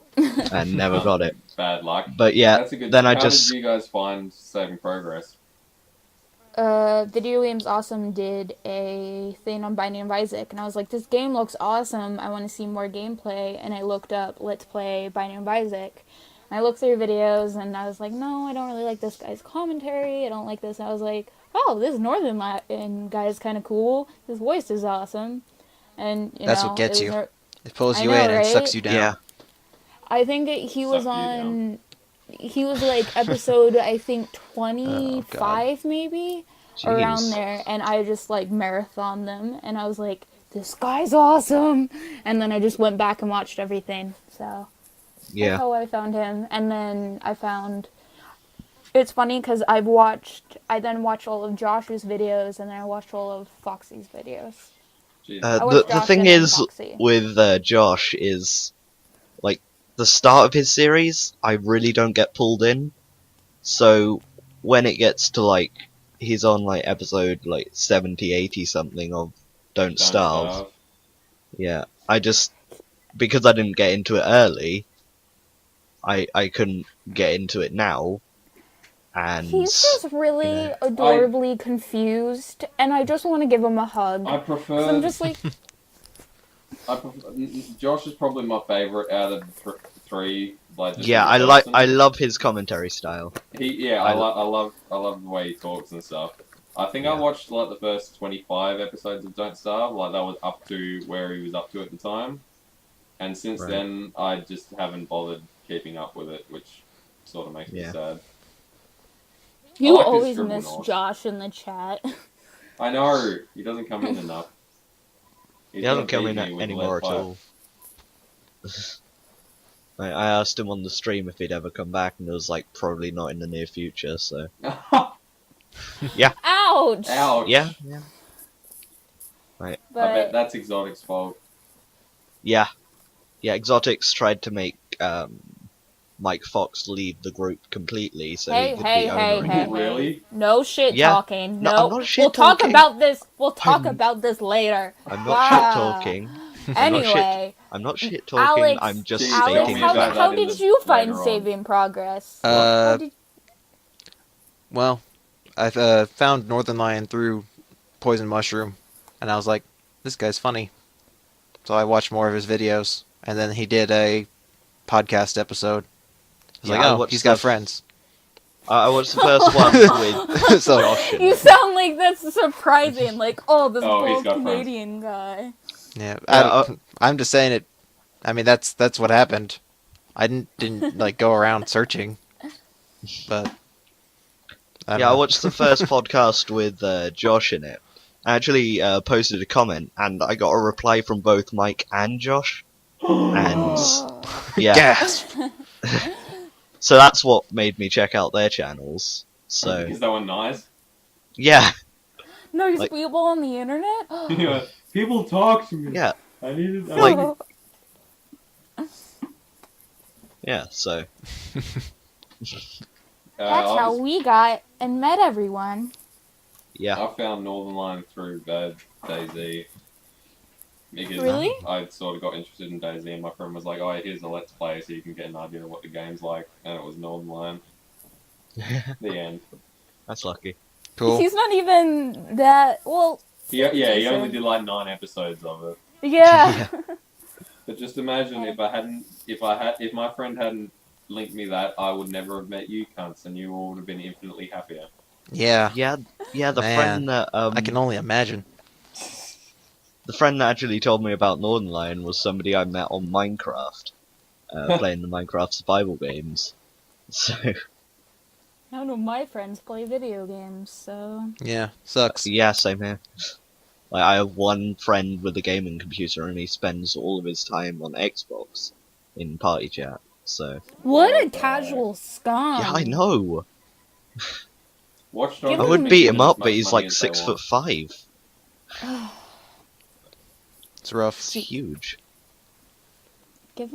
and never got it. Bad luck. But yeah, That's a good. then I How just did you guys find Saving Progress? Video Games Awesome did a thing on Binding of Isaac, and I was like, this game looks awesome, I want to see more gameplay, and I looked up Let's Play Binding of Isaac, and I looked through videos, and I was like, no, I don't really like this guy's commentary, I don't like this, and I was like, oh, this Northern Latin guy is kind of cool, his voice is awesome, and, That's know, what gets it was you. It pulls I you know, in and right? sucks you down. yeah. I think that he was Sucked you on, he was like episode, I think 25 maybe? Around Jeez. there, and I just like marathoned them, and I was like, this guy's awesome, and then I just went back and watched everything, so that's Yeah, how I found him. And then I found, it's funny because I then watched all of Josh's videos, and then I watched all of Foxy's videos. Jeez. I the watched Josh thing and then is Foxy. with Josh is like the start of his series. I really don't get pulled in, so when it gets to like he's on like episode like 70, 80 something of Don't Starve. Yeah, I just because I didn't get into it early, I couldn't get into it now, and He's just really adorably confused, and I just want to give him a hug. I 'Cause prefer. I'm just like, Josh is probably my favorite out of the three. Like, just yeah, as a I person. love his commentary style. I love the way he talks and stuff. I think I Yeah. watched like the first 25 episodes of Don't Starve. Like that was up to where he was up to at the time, and since Right. then I just haven't bothered keeping up with it, which sort of makes me Yeah. sad. you like his always scribble miss notes. Josh in the chat. I know he doesn't come in enough. He doesn't come in beat me with anymore lead at pipe. all. I asked him on the stream if he'd ever come back, and it was like probably not in the near future. So Ouch! Ouch! yeah, I bet But that's Exotic's fault. yeah. Exotics tried to make Mike Fox leave the group completely, so Hey, he could hey, be hey, owner hey, again. Really? no shit Yeah. talking. No, No, I'm not we'll shit talk talking. about this. We'll talk I'm- about this later. I'm not Ah. shit talking. I'm not shit- Anyway, I'm not shit talking. Alex, I'm just Jeez, Alex, stating tell me about how that in did the- you find later on. Saving Progress? Uh, How did- Well, I found Northern Lion through Poison Mushroom, and I was like, this guy's funny. So I watched more of his videos, and then he did a podcast episode. I was Yeah, like, I oh, watched he's got the- friends. I watched the first one with So Josh in You it. sound like that's surprising. Like, oh, this Oh, he's bald got friends. Canadian guy. yeah, Yeah, I'm just saying it. I mean, that's what happened. I didn't like go around searching, but I Yeah, I watched the first podcast with Josh in it. I actually posted a comment, and I got a reply from both Mike and Josh. And yeah, Gasp. so that's what made me check out their channels. So Because they were nice. yeah, Nice Like- people on the internet? Yeah, people talk to me. yeah, I needed. Like- yeah. So That's how we got and met everyone. yeah, I found Northern Line through DayZ. Because Really? I sort of got interested in DayZ, and my friend was like, "Oh, here's a Let's Play, so you can get an idea of what the game's like." And it was Northern Line. The end. that's lucky. Cool. He's not even that well. He only Decent. did like 9 episodes of it. Yeah. But just imagine if my friend hadn't linked me that, I would never have met you cunts, and you all would have been infinitely happier. Yeah, Yeah, the Man, friend that I can only imagine. the friend that actually told me about Northern Lion was somebody I met on Minecraft, playing the Minecraft survival games. So None of my friends play video games, so... Yeah, sucks. Yeah, same here. Like, I have one friend with a gaming computer, and he spends all of his time on Xbox in party chat. So What a casual scum! yeah, I know. Watch Give I Dogs him- would make beat as him much up, but money he's as like they want. 6'5". It's rough. It's huge. Give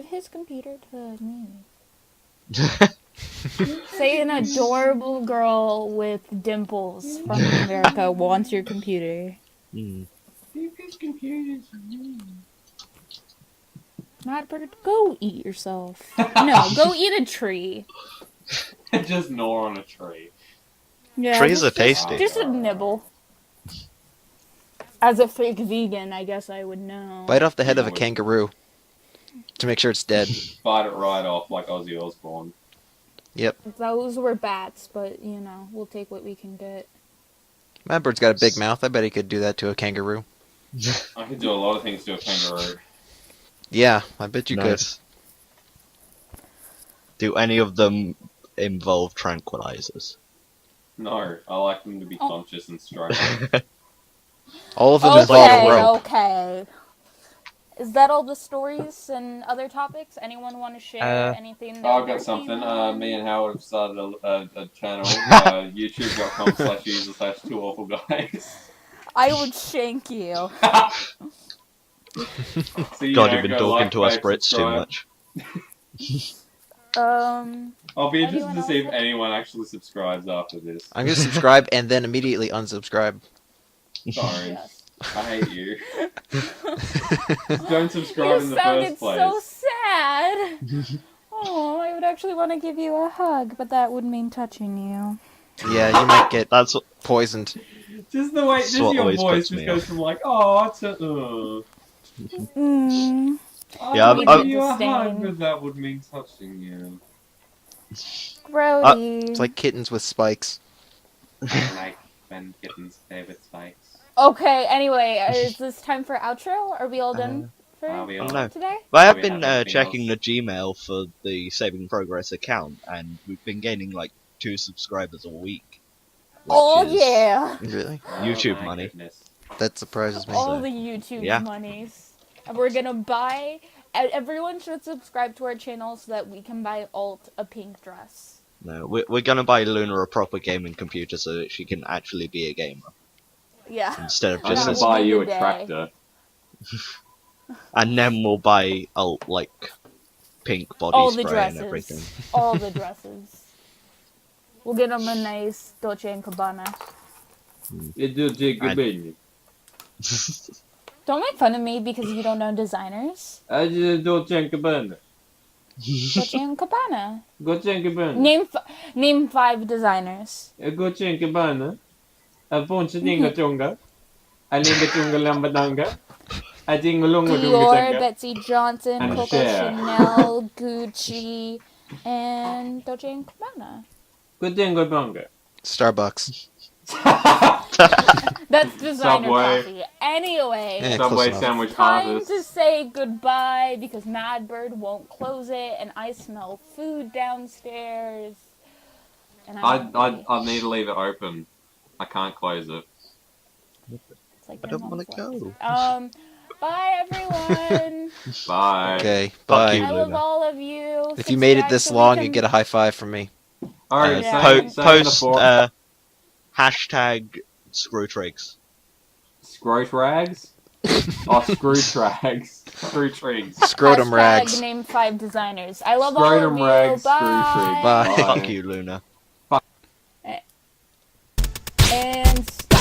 his computer to me. Say an adorable girl with dimples from America wants your computer. Hmm. Madbird, go eat yourself. No, go eat a tree. Just gnaw on a tree. Yeah, Trees are just- tasty. Just a nibble. As a fake vegan, I guess I would know. Bite off the head of a kangaroo to make sure it's dead. Bite it right off like Ozzy Osbourne. Yep. Those were bats, but, you know, we'll take what we can get. Madbird's got a big mouth. I bet he could do that to a kangaroo. I could do a lot of things to a kangaroo. Yeah, I bet you Nice. Do any of them involve tranquilizers? No, I like them to be Oh. conscious and strong. could. All of them involve a rope. Okay. Is that all the stories and other topics? Anyone want to share anything? Oh, they're I've got working something. on? Me and Howard have started a channel, youtube.com/user/2awfulguys. I would shank you. So, God, you've been go talking like, to us rate, Brits too subscribe. much. I'll be interested Anyone to see if else? anyone actually subscribes after this. I'm gonna subscribe and then immediately unsubscribe. Sorry, Yes. I hate you. Don't subscribe You in the sounded first place. so sad. Oh, I would actually want to give you a hug, but that would mean touching you. Yeah, you might get That's what. poisoned. Just the way, just That's what your always voice puts just me goes off. from like, oh, to Mm. Yeah, I'll I'm- give you a Disdain. hug, but that would mean touching you. Grody. It's like kittens with spikes. I like when kittens play with spikes. Okay, anyway, is this time for outro? Are we all done for We Oh, all- no. today? But I have we been have anything checking else? the Gmail for the Saving Progress account, and we've been gaining like 2 subscribers a week. which Oh is- yeah! Really? YouTube my money. goodness. That surprises me. All the YouTube Yeah. monies. And we're gonna buy... Everyone should subscribe to our channel so that we can buy Alt a pink dress. No, we're gonna buy Luna a proper gaming computer so that she can actually be a gamer Yeah. instead of I'm just That gonna a. will buy be you the a day. tractor. And then we'll buy like pink body All the spray dresses. and everything. All the dresses. We'll get them a nice Dolce & Gabbana. You do jiggle I- baby. Don't make fun of me because you don't know designers. I just Dolce and Gabbana. Dolce & Gabbana. Dolce and Gabbana. Name 5 designers. Dolce and Gabbana. Alfonso Dinga Chunga. Alinga Chunga Lambadanga. I Dingalunga Dior, Dunga Betsy Johnson, And Coco Cher. Chanel, Gucci, and Dolce & Gabbana. Dinga Bunga. Starbucks. That's designer Subway. coffee. Anyway, Eh, Subway close enough. sandwich time artist. to say goodbye because Madbird won't close it, and I smell food downstairs. And I'm hungry. I need to leave it open. I can't close it. It's like I your don't want mom's to life. go. Bye everyone. Bye. Okay, Fuck bye. you. I love Luna. all of you. If you made it Subscribe this so we long, can- you get a high five from me. Alright, Yeah. say the Post fourth. hashtag screw tricks. Scrote rags? Oh, screw trags. Screw trigs. Scrotum Hashtag rags. Name 5 designers. I love all Scrotum of you. rags, screw Bye. trigs. Bye. Fuck you, Luna. And stop.